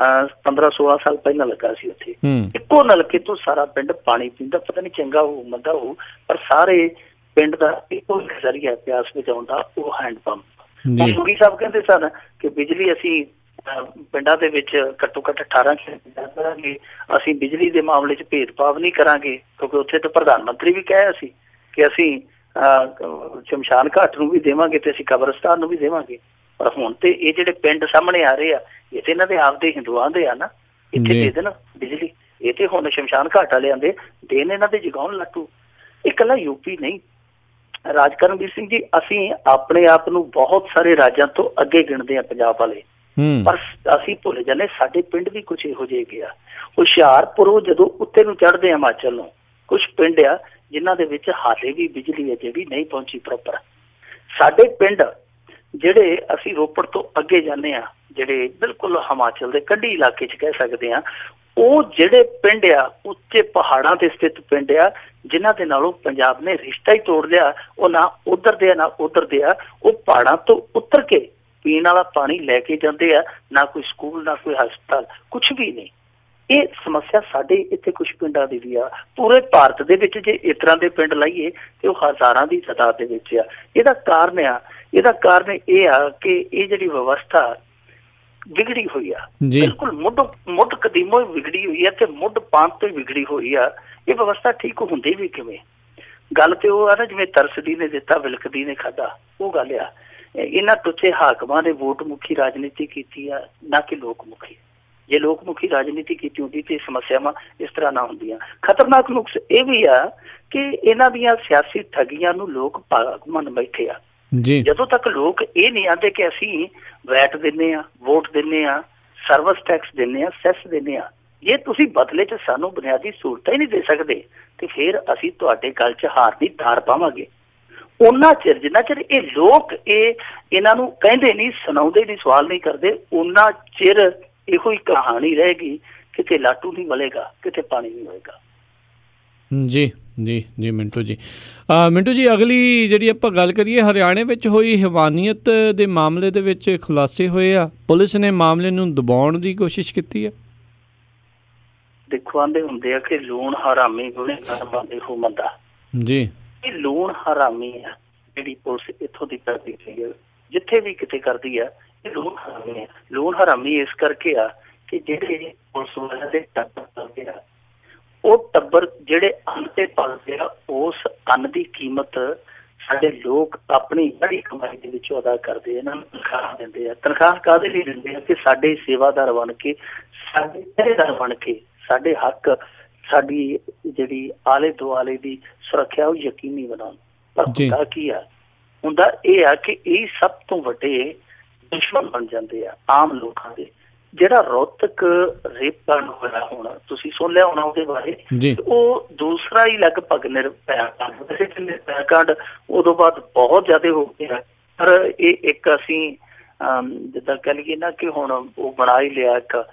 15-16 ਸਾਲ ਪਹਿਲਾਂ ਲੱਗਾ ਸੀ ਉੱਥੇ। ਇੱਕੋ ਨਲਕੇ ਤੋਂ ਸਾਰਾ ਪਿੰਡ ਪਾਣੀ ਪੀਂਦਾ। ਪਤਾ ਨਹੀਂ ਚੰਗਾ ਹੋਊ ਮੰਦਾ ਹੋਊ, ਪਰ ਸਾਰੇ ਪਿੰਡ ਦਾ ਇੱਕੋ ਇੱਕ ਜ਼ਰੀਆ ਪਿਆਸ ਬੁਝਾਉਣ ਦਾ, ਉਹ ਹੈਂਡ ਪੰਪ। ਜੋਗੀ ਸਾਹਿਬ ਕਹਿੰਦੇ ਸਨ ਕਿ ਬਿਜਲੀ ਅਸੀਂ ਪਿੰਡਾਂ ਦੇ ਵਿੱਚ ਘੱਟੋ ਘੱਟ 18 ਕਰਾਂਗੇ, ਅਸੀਂ ਬਿਜਲੀ ਦੇ ਮਾਮਲੇ 'ਚ ਭੇਦਭਾਵ ਨਹੀਂ ਕਰਾਂਗੇ, ਕਿਉਂਕਿ ਉੱਥੇ ਤਾਂ ਪ੍ਰਧਾਨ ਮੰਤਰੀ ਵੀ ਕਹਿਆ ਸੀ ਕਿ ਅਸੀਂ ਸ਼ਮਸ਼ਾਨ ਘਾਟ ਨੂੰ ਵੀ ਦੇਵਾਂਗੇ ਤੇ ਅਸੀਂ ਕਬਰਸਤਾਨ ਨੂੰ ਵੀ ਦੇਵਾਂਗੇ। ਪਰ ਹੁਣ ਤੇ ਇਹ ਜਿਹੜੇ ਪਿੰਡ ਸਾਹਮਣੇ ਆ ਰਹੇ ਆ, ਇਹ ਤੇ ਇਹਨਾਂ ਦੇ ਆਪਦੇ ਹਿੰਦੂਆਂ ਦੇ ਆ ਨਾ, ਇੱਥੇ ਦੇ ਦੇਣ ਬਿਜਲੀ। ਇਹ ਤੇ ਹੁਣ ਸ਼ਮਸ਼ਾਨ ਘਾਟ ਵਾਲਿਆਂ ਦੇ ਦੇਣ, ਇਹਨਾਂ ਦੇ ਜਗਾਉਣ ਲੱਟੂ। ਇਹ ਇਕੱਲਾ ਯੂਪੀ ਨਹੀਂ ਰਾਜ ਕਰਨਵੀਰ ਸਿੰਘ ਜੀ, ਅਸੀਂ ਆਪਣੇ ਆਪ ਨੂੰ ਬਹੁਤ ਸਾਰੇ ਰਾਜਾਂ ਤੋਂ ਅੱਗੇ ਗਿਣਦੇ ਆ ਪੰਜਾਬ ਵਾਲੇ, ਪਰ ਅਸੀਂ ਭੁੱਲ ਜਾਂਦੇ ਸਾਡੇ ਪਿੰਡ ਵੀ ਕੁਛ ਇਹੋ ਜਿਹੇ ਗਿਆ। ਹੁਸ਼ਿਆਰਪੁਰੋਂ ਜਦੋਂ ਉੱਤੇ ਨੂੰ ਚੜ੍ਹਦੇ ਆ ਹਿਮਾਚਲ ਨੂੰ, ਕੁਛ ਪਿੰਡ ਆ ਜਿਨ੍ਹਾਂ ਦੇ ਵਿੱਚ ਹਾਲੇ ਵੀ ਬਿਜਲੀ ਹੈ ਜਿਹੜੀ ਨਹੀਂ ਪਹੁੰਚੀ ਪ੍ਰੋਪਰ। ਸਾਡੇ ਪਿੰਡ ਜਿਹੜੇ ਅਸੀਂ ਰੋਪੜ ਤੋਂ ਅੱਗੇ ਜਾਂਦੇ ਆ, ਜਿਹੜੇ ਬਿਲਕੁਲ ਹਿਮਾਚਲ ਦੇ ਕੰਢੀ ਇਲਾਕੇ 'ਚ ਕਹਿ ਸਕਦੇ ਹਾਂ, ਉਹ ਜਿਹੜੇ ਪਿੰਡ ਆ ਉੱਚੇ ਪਹਾੜਾਂ ਤੇ ਸਥਿਤ ਪਿੰਡ ਆ, ਜਿਨ੍ਹਾਂ ਦੇ ਨਾਲੋਂ ਪੰਜਾਬ ਨੇ ਰਿਸ਼ਤਾ ਹੀ ਤੋੜ ਲਿਆ। ਉਹ ਨਾ ਉੱਧਰ ਦੇ ਆ ਨਾ ਉੱਧਰ ਦੇ ਆ, ਉਹ ਪਹਾੜਾਂ ਤੋਂ ਉੱਤਰ ਕੇ ਪੀਣ ਵਾਲਾ ਪਾਣੀ ਲੈ ਕੇ ਜਾਂਦੇ ਆ, ਨਾ ਕੋਈ ਸਕੂਲ ਨਾ ਕੋਈ ਹਸਪਤਾਲ, ਕੁਛ ਵੀ ਨਹੀਂ। ਇਹ ਸਮੱਸਿਆ ਸਾਡੇ ਇੱਥੇ ਕੁਛ ਪਿੰਡਾਂ ਦੀ ਵੀ ਆ। ਪੂਰੇ ਭਾਰਤ ਦੇ ਵਿੱਚ ਜੇ ਇਸ ਤਰ੍ਹਾਂ ਦੇ ਪਿੰਡ ਲਾਈਏ ਤੇ ਉਹ ਹਜ਼ਾਰਾਂ ਦੀ ਤਾਦਾਦ ਦੇ ਵਿੱਚ ਆ। ਇਹਦਾ ਕਾਰਨ ਇਹ ਆ ਕਿ ਇਹ ਜਿਹੜੀ ਵਿਵਸਥਾ ਵਿਗੜੀ ਹੋਈ ਆ, ਬਿਲਕੁਲ ਮੁੱਢ ਕਦੀਮੋਂ ਹੀ ਵਿਗੜੀ ਹੋਈ ਆ ਤੇ ਮੁੱਢ ਪੰਥ ਤੋਂ ਹੀ ਵਿਗੜੀ ਹੋਈ ਆ। ਇਹ ਵਿਵਸਥਾ ਠੀਕ ਹੁੰਦੀ ਵੀ ਕਿਵੇਂ? ਗੱਲ ਤੇ ਉਹ ਆ ਨਾ, ਜਿਵੇਂ ਤਰਸਦੀ ਨੇ ਦਿੱਤਾ ਵਿਲਕਦੀ ਨੇ ਖਾਧਾ, ਉਹ ਗੱਲ ਆ। ਇਹਨਾਂ ਟੁੱਚੇ ਹਾਕਮਾਂ ਨੇ ਵੋਟ ਮੁਖੀ ਰਾਜਨੀਤੀ ਕੀਤੀ ਆ, ਨਾ ਕਿ ਲੋਕ ਮੁਖੀ। ਜੇ ਲੋਕ ਮੁਖੀ ਰਾਜਨੀਤੀ ਕੀਤੀ ਹੁੰਦੀ ਤੇ ਸਮੱਸਿਆਵਾਂ ਇਸ ਤਰ੍ਹਾਂ ਨਾ ਹੁੰਦੀਆਂ। ਖਤਰਨਾਕ ਨੁਕਸ ਇਹ ਵੀ ਆ ਕਿ ਇਹਨਾਂ ਦੀਆਂ ਸਿਆਸੀ ਠੱਗੀਆਂ ਨੂੰ ਲੋਕ ਭਾਗ ਮੰਨ ਬੈਠੇ ਆ। ਜਦੋਂ ਤੱਕ ਲੋਕ ਇਹ ਨਹੀਂ ਆਉਂਦੇ ਕਿ ਅਸੀਂ ਵੈਟ ਦਿੰਦੇ ਆ, ਵੋਟ ਦਿੰਦੇ ਆ, ਸਰਵਿਸ ਟੈਕਸ ਦਿੰਦੇ ਆ, ਸੈਸ ਦਿੰਦੇ ਆ, ਜੇ ਤੁਸੀਂ ਬਦਲੇ 'ਚ ਸਾਨੂੰ ਬੁਨਿਆਦੀ ਸਹੂਲਤਾਂ ਹੀ ਨਹੀਂ ਦੇ ਸਕਦੇ ਤੇ ਫਿਰ ਅਸੀਂ ਤੁਹਾਡੇ ਗਲ 'ਚ ਹਾਰ ਦੀ ਧਾਰ ਪਾਵਾਂਗੇ। ਉਹਨਾਂ ਚਿਰ ਜਿੰਨਾ ਚਿਰ ਇਹ ਲੋਕ ਇਹਨਾਂ ਨੂੰ ਕਹਿੰਦੇ ਨਹੀਂ, ਸੁਣਾਉਂਦੇ ਨਹੀਂ, ਸਵਾਲ ਨਹੀਂ ਕਰਦੇ, ਉਹਨਾਂ ਚਿਰ ਇਹੋ ਹੀ ਕਹਾਣੀ ਰਹੇਗੀ, ਕਿਤੇ ਲਾਟੂ ਨਹੀਂ ਮਲੇਗਾ, ਕਿਤੇ ਪਾਣੀ ਨਹੀਂ ਹੋਏਗਾ। ਜੀ ਜੀ ਜੀ ਮਿੰਟੂ ਜੀ, ਅਗਲੀ ਜਿਹੜੀ ਆਪਾਂ ਗੱਲ ਕਰੀਏ, ਹਰਿਆਣੇ ਵਿੱਚ ਹੋਈ ਹੈਵਾਨੀਅਤ ਦੇ ਮਾਮਲੇ ਦੇ ਵਿੱਚ ਖੁਲਾਸੇ ਹੋਏ ਆ। ਪੁਲਿਸ ਨੇ ਮਾਮਲੇ ਨੂੰ ਦਬਾਉਣ ਦੀ ਕੋਸ਼ਿਸ਼ ਕੀਤੀ ਹੈ। ਦੇਖੋ, ਆਂਦੇ ਹੁੰਦੇ ਆ ਕਿ ਲੂਣ ਹਰਾਮੀ ਗੁਨੇਗਾਰ ਬੰਦੇ ਹੋ ਮੰਦਾ। ਜੀ, ਇਹ ਲੂਣ ਹਰਾਮੀ ਆ ਜਿਹੜੀ ਪੁਲਿਸ ਇੱਥੋਂ ਦੀ ਕਰਦੀ ਪਈ ਹੈ। ਜਿੱਥੇ ਵੀ ਕਿਤੇ ਕਰਦੀ ਆ ਇਹ ਲੋਨ ਹਰਾਮੀ ਆ। ਲੋਨ ਹਰਾਮੀ ਇਸ ਕਰਕੇ ਆ ਕਿ ਜਿਹੜੇ ਪੁਲਿਸ ਵਾਲਿਆਂ ਦੇ ਟੱਬਰ ਕਰਦੇ ਆ, ਉਹ ਟੱਬਰ ਜਿਹੜੇ ਅੰਨ ਤੇ ਪਲਦੇ ਆ, ਉਸ ਅੰਨ ਦੀ ਕੀਮਤ ਸਾਡੇ ਲੋਕ ਆਪਣੀ ਬੜੀ ਕਮਾਈ ਦੇ ਵਿੱਚੋਂ ਅਦਾ ਕਰਦੇ, ਇਹਨਾਂ ਨੂੰ ਤਨਖਾਹ ਦਿੰਦੇ ਆ। ਤਨਖਾਹ ਕਾਹਦੇ ਲਈ ਦਿੰਦੇ ਆ ਕਿ ਸਾਡੇ ਸੇਵਾਦਾਰ ਬਣ ਕੇ, ਸਾਡੇ ਪਹਿਰੇਦਾਰ ਬਣ ਕੇ, ਸਾਡੇ ਹੱਕ, ਸਾਡੀ ਜਿਹੜੀ ਆਲੇ ਦੁਆਲੇ ਦੀ ਸੁਰੱਖਿਆ ਉਹ ਯਕੀਨੀ ਬਣਾਉਣ। ਪਰ ਹੁੰਦਾ ਕੀ ਆ, ਹੁੰਦਾ ਇਹ ਆ ਕਿ ਇਹ ਸਭ ਤੋਂ ਵੱਡੇ ਦੁਸ਼ਮਣ ਬਣ ਜਾਂਦੇ ਆ ਆਮ ਲੋਕਾਂ ਦੇ। ਜਿਹੜਾ ਰੋਹਤਕ ਰੇਪ ਕਾਂਡ ਹੋਇਆ, ਹੁਣ ਤੁਸੀਂ ਸੁਣ ਲਿਆ ਹੋਣਾ ਉਹਦੇ ਬਾਰੇ, ਉਹ ਦੂਸਰਾ ਹੀ ਲਗਭਗ ਨਿਰਭਇਆ ਕਾਂਡ। ਵੈਸੇ ਤਾਂ ਨਿਰਭਇਆ ਕਾਂਡ ਉਦੋਂ ਬਾਅਦ ਬਹੁਤ ਜ਼ਿਆਦਾ ਹੋ ਗਿਆ, ਪਰ ਇਹ ਇੱਕ ਅਸੀਂ ਜਿੱਦਾਂ ਕਹਿ ਲਈਏ ਨਾ ਕਿ ਹੁਣ ਉਹ ਬਣਾ ਹੀ ਲਿਆ, ਇੱਕ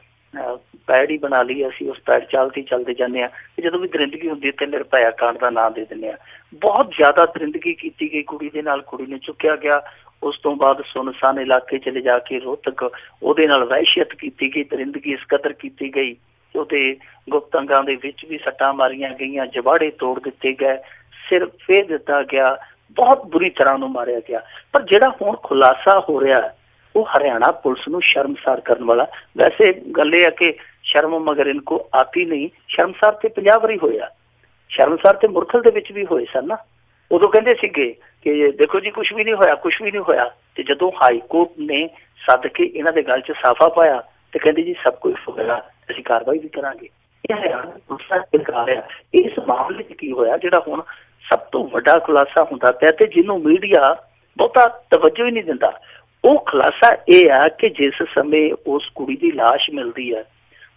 ਪੈੜ ਹੀ ਬਣਾ ਲਈ ਅਸੀਂ, ਉਸ ਪੈੜ ਚੱਲਦੇ ਜਾਂਦੇ ਹਾਂ। ਜਦੋਂ ਵੀ ਦਰਿੰਦਗੀ ਹੁੰਦੀ ਹੈ ਤੇ ਨਿਰਭਇਆ ਕਾਂਡ ਦਾ ਨਾਂ ਦੇ ਦਿੰਦੇ ਹਾਂ। ਬਹੁਤ ਜ਼ਿਆਦਾ ਦਰਿੰਦਗੀ ਕੀਤੀ ਗਈ ਕੁੜੀ ਦੇ ਨਾਲ, ਕੁੜੀ ਨੂੰ ਚੁੱਕਿਆ ਗਿਆ। ਉਸ ਤੋਂ ਬਾਅਦ ਸੁਨਸਾਨ ਇਲਾਕੇ ਚਲੇ ਜਾ ਕੇ ਰੋਹਤਕ ਉਹਦੇ ਨਾਲ ਵਹਿਸ਼ਤ ਕੀਤੀ ਗਈ, ਦਰਿੰਦਗੀ ਇਸ ਕਦਰ ਕੀਤੀ ਗਈ, ਉਹਦੇ ਗੁਪਤ ਅੰਗਾਂ ਦੇ ਵਿੱਚ ਵੀ ਸੱਟਾਂ ਮਾਰੀਆਂ ਗਈਆਂ, ਜਬਾੜੇ ਤੋੜ ਦਿੱਤੇ ਗਏ, ਸਿਰ ਫੇਰ ਦਿੱਤਾ ਗਿਆ, ਬਹੁਤ ਬੁਰੀ ਤਰ੍ਹਾਂ ਨੂੰ ਮਾਰਿਆ ਗਿਆ। ਪਰ ਜਿਹੜਾ ਹੁਣ ਖੁਲਾਸਾ ਹੋ ਰਿਹਾ ਉਹ ਹਰਿਆਣਾ ਪੁਲਿਸ ਨੂੰ ਸ਼ਰਮਸਾਰ ਕਰਨ ਵਾਲਾ। ਵੈਸੇ ਗੱਲ ਇਹ ਹੈ ਕਿ ਸ਼ਰਮ ਮਗਰ ਇਨਕੋ ਆਤੀ ਨਹੀਂ, ਸ਼ਰਮਸਾਰ ਤੇ 50 ਵਾਰੀ ਹੋਇਆ, ਸ਼ਰਮਸਾਰ ਤੇ ਮੁਰਖਲ ਦੇ ਵਿੱਚ ਵੀ ਹੋਏ ਸਨ ਨਾ। ਉਦੋਂ ਕਹਿੰਦੇ ਸੀਗੇ ਕਿ ਦੇਖੋ ਜੀ ਕੁਛ ਵੀ ਨਹੀਂ ਹੋਇਆ, ਕੁਛ ਵੀ ਨਹੀਂ ਹੋਇਆ। ਤੇ ਜਦੋਂ ਹਾਈ ਕੋਰਟ ਨੇ ਸੱਦ ਕੇ ਇਹਨਾਂ ਦੇ ਗੱਲ 'ਚ ਸਾਫਾ ਪਾਇਆ ਤੇ ਕਹਿੰਦੇ ਜੀ ਸਭ ਕੁਝ ਹੋਇਆ, ਅਸੀਂ ਕਾਰਵਾਈ ਵੀ ਕਰਾਂਗੇ। ਇਹ ਹਰਿਆਣਾ ਪੁਲਿਸ ਦਾ ਸਰਕਾਰ ਆ। ਇਸ ਮਾਮਲੇ 'ਚ ਕੀ ਹੋਇਆ, ਜਿਹੜਾ ਹੁਣ ਸਭ ਤੋਂ ਵੱਡਾ ਖੁਲਾਸਾ ਹੁੰਦਾ ਪਿਆ ਤੇ ਜਿਹਨੂੰ ਮੀਡੀਆ ਬਹੁਤਾ ਤਵੱਜੋ ਹੀ ਨਹੀਂ ਦਿੰਦਾ, ਉਹ ਖੁਲਾਸਾ ਇਹ ਆ ਕਿ ਜਿਸ ਸਮੇਂ ਉਸ ਕੁੜੀ ਦੀ ਲਾਸ਼ ਮਿਲਦੀ ਹੈ,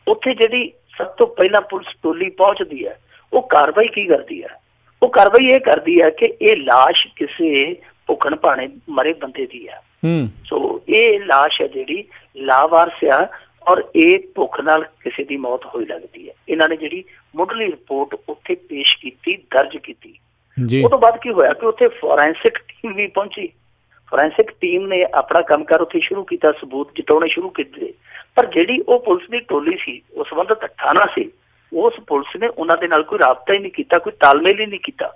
ਉੱਥੇ ਜਿਹੜੀ ਸਭ ਤੋਂ ਪਹਿਲਾਂ ਪੁਲਿਸ ਟੋਲੀ ਪਹੁੰਚਦੀ ਹੈ, ਉਹ ਕਾਰਵਾਈ ਕੀ ਕਰਦੀ ਹੈ? ਉਹ ਕਾਰਵਾਈ ਇਹ ਕਰਦੀ ਹੈ ਕਿ ਇਹ ਲਾਸ਼ ਕਿਸੇ ਭੁੱਖਣ ਭਾਣੇ ਮਰੇ ਬੰਦੇ ਦੀ ਹੈ। ਸੋ ਇਹ ਲਾਸ਼ ਹੈ ਜਿਹੜੀ ਲਾਵਾਰਸ ਆ, ਔਰ ਇਹ ਭੁੱਖ ਨਾਲ ਕਿਸੇ ਦੀ ਮੌਤ ਹੋਈ ਲੱਗਦੀ ਹੈ। ਇਹਨਾਂ ਨੇ ਜਿਹੜੀ ਮੁੱਢਲੀ ਰਿਪੋਰਟ ਉੱਥੇ ਪੇਸ਼ ਕੀਤੀ, ਦਰਜ ਕੀਤੀ। ਉਹ ਤੋਂ ਬਾਅਦ ਕੀ ਹੋਇਆ ਕਿ ਉੱਥੇ ਫੋਰੈਂਸਿਕ ਟੀਮ ਵੀ ਪਹੁੰਚੀ। ਫੋਰੈਂਸਿਕ ਟੀਮ ਨੇ ਆਪਣਾ ਕੰਮਕਾਰ ਉੱਥੇ ਸ਼ੁਰੂ ਕੀਤਾ, ਸਬੂਤ ਜਟਾਉਣੇ ਸ਼ੁਰੂ ਕੀਤੇ। ਪਰ ਜਿਹੜੀ ਉਹ ਪੁਲਿਸ ਦੀ ਟੋਲੀ ਸੀ, ਉਸ ਸੰਬੰਧਤ ਥਾਣਾ ਸੀ, ਉਸ ਪੁਲਿਸ ਨੇ ਉਹਨਾਂ ਦੇ ਨਾਲ ਕੋਈ ਰਾਬਤਾ ਹੀ ਨਹੀਂ ਕੀਤਾ, ਕੋਈ ਤਾਲਮੇਲ ਹੀ ਨਹੀਂ ਕੀਤਾ।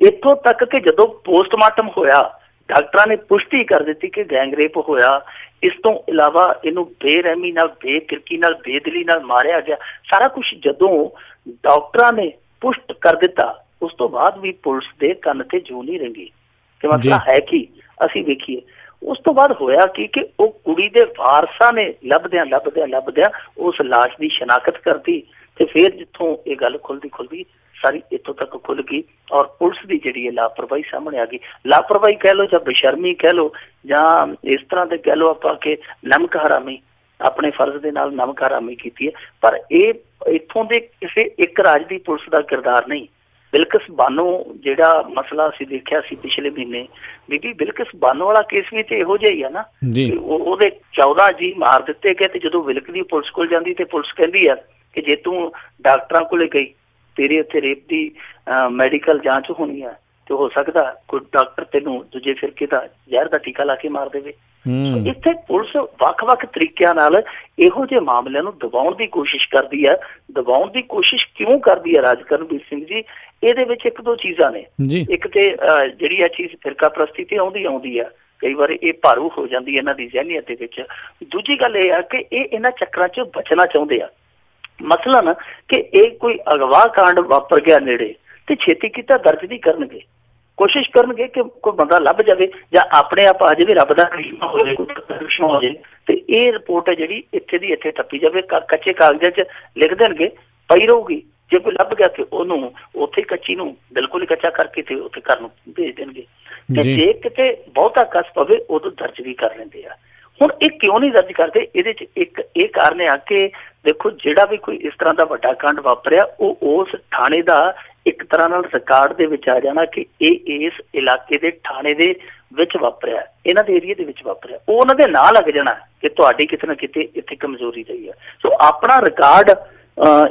ਇੱਥੋਂ ਤੱਕ ਕਿ ਜਦੋਂ ਪੋਸਟਮਾਰਟਮ ਹੋਇਆ, ਡਾਕਟਰਾਂ ਨੇ ਪੁਸ਼ਟੀ ਕਰ ਦਿੱਤੀ ਕਿ ਗੈਂਗਰੇਪ ਹੋਇਆ। ਇਸ ਤੋਂ ਇਲਾਵਾ ਇਹਨੂੰ ਬੇਰਹਿਮੀ ਨਾਲ, ਬੇਕਿਰਕੀ ਨਾਲ, ਬੇਦਿਲੀ ਨਾਲ ਮਾਰਿਆ ਗਿਆ। ਸਾਰਾ ਕੁਛ ਜਦੋਂ ਡਾਕਟਰਾਂ ਨੇ ਪੁਸ਼ਟ ਕਰ ਦਿੱਤਾ, ਉਸ ਤੋਂ ਬਾਅਦ ਵੀ ਪੁਲਿਸ ਦੇ ਕੰਨ ਤੇ ਜੂ ਨਹੀਂ ਰੰਗੀ ਕਿ ਮਸਲਾ ਹੈ ਕੀ, ਅਸੀਂ ਵੇਖੀਏ। ਉਸ ਤੋਂ ਬਾਅਦ ਹੋਇਆ ਕਿ ਉਹ ਕੁੜੀ ਦੇ ਵਾਰਸਾਂ ਨੇ ਲੱਭਦਿਆਂ ਉਸ ਲਾਸ਼ ਦੀ ਸ਼ਨਾਖਤ ਕਰਤੀ। ਤੇ ਫਿਰ ਜਿੱਥੋਂ ਇਹ ਗੱਲ ਖੁੱਲਦੀ ਸਾਰੀ ਇੱਥੋਂ ਤੱਕ ਖੁੱਲ ਗਈ, ਔਰ ਪੁਲਿਸ ਦੀ ਜਿਹੜੀ ਹੈ ਲਾਪਰਵਾਹੀ ਸਾਹਮਣੇ ਆ ਗਈ। ਲਾਪਰਵਾਹੀ ਕਹਿ ਲਓ ਜਾਂ ਬੇਸ਼ਰਮੀ ਕਹਿ ਲਓ ਜਾਂ ਇਸ ਤਰ੍ਹਾਂ ਦੇ ਕਹਿ ਲਓ ਆਪਾਂ ਕਿ ਨਮਕ ਹਰਾਮੀ, ਆਪਣੇ ਫਰਜ਼ ਦੇ ਨਾਲ ਨਮਕ ਹਰਾਮੀ ਕੀਤੀ ਹੈ। ਪਰ ਇਹ ਇੱਥੋਂ ਦੇ ਕਿਸੇ ਇੱਕ ਰਾਜ ਦੀ ਪੁਲਿਸ ਦਾ ਕਿਰਦਾਰ ਨਹੀਂ। ਬਿਲਕਿਸ ਬਾਨੋ ਜਿਹੜਾ ਮਸਲਾ ਅਸੀਂ ਦੇਖਿਆ ਸੀ ਪਿਛਲੇ ਮਹੀਨੇ, ਬੀਬੀ ਬਿਲਕਿਸ ਬਾਨੋ ਵਾਲਾ ਕੇਸ ਵੀ ਤੇ ਇਹੋ ਜਿਹਾ ਹੀ ਆ ਨਾ। ਉਹਦੇ 14 ਜੀ ਮਾਰ ਦਿੱਤੇ ਗਏ, ਤੇ ਜਦੋਂ ਵਿਲਕ ਦੀ ਪੁਲਿਸ ਕੋਲ ਜਾਂਦੀ ਤੇ ਪੁਲਿਸ ਕਹਿੰਦੀ ਆ ਕਿ ਜੇ ਤੂੰ ਡਾਕਟਰਾਂ ਕੋਲੇ ਗਈ, ਤੇਰੇ ਉੱਥੇ ਰੇਪ ਦੀ ਮੈਡੀਕਲ ਜਾਂਚ ਹੋਣੀ ਆ, ਤੇ ਹੋ ਸਕਦਾ ਕੋਈ ਡਾਕਟਰ ਤੈਨੂੰ ਦੂਜੇ ਫਿਰਕੇ ਦਾ ਜ਼ਹਿਰ ਦਾ ਟੀਕਾ ਲਾ ਕੇ ਮਾਰ ਦੇਵੇ। ਇੱਥੇ ਪੁਲਿਸ ਵੱਖ-ਵੱਖ ਤਰੀਕਿਆਂ ਨਾਲ ਇਹੋ ਜਿਹੇ ਮਾਮਲਿਆਂ ਨੂੰ ਦਬਾਉਣ ਦੀ ਕੋਸ਼ਿਸ਼ ਕਰਦੀ ਹੈ। ਦਬਾਉਣ ਦੀ ਕੋਸ਼ਿਸ਼ ਕਿਉਂ ਕਰਦੀ ਹੈ ਰਾਜਕਰਨਵੀਰ ਸਿੰਘ ਜੀ? ਇਹਦੇ ਵਿੱਚ ਇੱਕ ਦੋ ਚੀਜ਼ਾਂ ਨੇ। ਇੱਕ ਤੇ ਜਿਹੜੀ ਇਹ ਚੀਜ਼ ਫਿਰਕਾ ਪ੍ਰਸਤੀ ਤੇ ਆਉਂਦੀ ਆ, ਕਈ ਵਾਰ ਇਹ ਭਾਰੂ ਹੋ ਜਾਂਦੀ ਹੈ ਇਹਨਾਂ ਦੀ ਜ਼ਹਿਨੀਅਤ ਦੇ ਵਿੱਚ। ਦੂਜੀ ਗੱਲ ਇਹ ਆ ਕਿ ਇਹ ਇਹਨਾਂ ਚੱਕਰਾਂ 'ਚ ਬਚਣਾ ਚਾਹੁੰਦੇ ਆ। ਮਸਲਨ ਕਿ ਇਹ ਕੋਈ ਅਗਵਾ ਕਾਂਡ ਵਾਪਰ ਗਿਆ ਨੇੜੇ, ਤੇ ਛੇਤੀ ਕੀਤਾ ਦਰਜ ਨਹੀਂ ਕਰਨਗੇ, ਕੋਸ਼ਿਸ਼ ਕਰਨਗੇ ਕਿ ਕੋਈ ਬੰਦਾ ਲੱਭ ਜਾਵੇ ਜਾਂ ਆਪਣੇ ਆਪ ਆ ਜਾਵੇ, ਰੱਬ ਦਾ ਕਰਿਸ਼ਮਾ ਹੋ ਜਾਵੇ, ਕਰਿਸ਼ਮਾ ਹੋ ਜਾਵੇ, ਤੇ ਇਹ ਰਿਪੋਰਟ ਹੈ ਜਿਹੜੀ ਇੱਥੇ ਦੀ ਇੱਥੇ ਟੱਪੀ ਜਾਵੇ। ਕੱਚੇ ਕਾਗਜ਼ਾਂ 'ਚ ਲਿਖ ਦੇਣਗੇ, ਪਈ ਰਹੂਗੀ। ਜੇ ਕੋਈ ਲੱਭ ਗਿਆ ਕਿ ਉਹਨੂੰ ਉੱਥੇ ਕੱਚੀ ਨੂੰ ਬਿਲਕੁਲ ਹੀ ਕੱਚਾ ਕਰਕੇ ਤੇ ਉੱਥੇ ਘਰ ਨੂੰ ਭੇਜ ਦੇਣਗੇ। ਤੇ ਜੇ ਕਿਤੇ ਬਹੁਤਾ ਕਸ ਪਵੇ ਉਦੋਂ ਦਰਜ ਵੀ ਕਰ ਲੈਂਦੇ ਆ। ਹੁਣ ਇਹ ਕਿਉਂ ਨਹੀਂ ਦਰਜ ਕਰਦੇ? ਇਹਦੇ 'ਚ ਇੱਕ ਇਹ ਕਾਰਨ ਆ ਕਿ ਦੇਖੋ, ਜਿਹੜਾ ਵੀ ਕੋਈ ਇਸ ਤਰ੍ਹਾਂ ਦਾ ਵੱਡਾ ਕਾਂਡ ਵਾਪਰਿਆ, ਉਹ ਉਸ ਥਾਣੇ ਦਾ ਇੱਕ ਤਰ੍ਹਾਂ ਨਾਲ ਰਿਕਾਰਡ ਦੇ ਵਿੱਚ ਆ ਜਾਣਾ ਕਿ ਇਹ ਇਸ ਇਲਾਕੇ ਦੇ ਥਾਣੇ ਦੇ ਵਿੱਚ ਵਾਪਰਿਆ, ਇਹਨਾਂ ਦੇ ਏਰੀਏ ਦੇ ਵਿੱਚ ਵਾਪਰਿਆ। ਉਹ ਉਹਨਾਂ ਦੇ ਨਾਂ ਲੱਗ ਜਾਣਾ ਕਿ ਤੁਹਾਡੀ ਕਿਤੇ ਨਾ ਕਿਤੇ ਇੱਥੇ ਕਮਜ਼ੋਰੀ ਰਹੀ ਹੈ। ਸੋ ਆਪਣਾ ਰਿਕਾਰਡ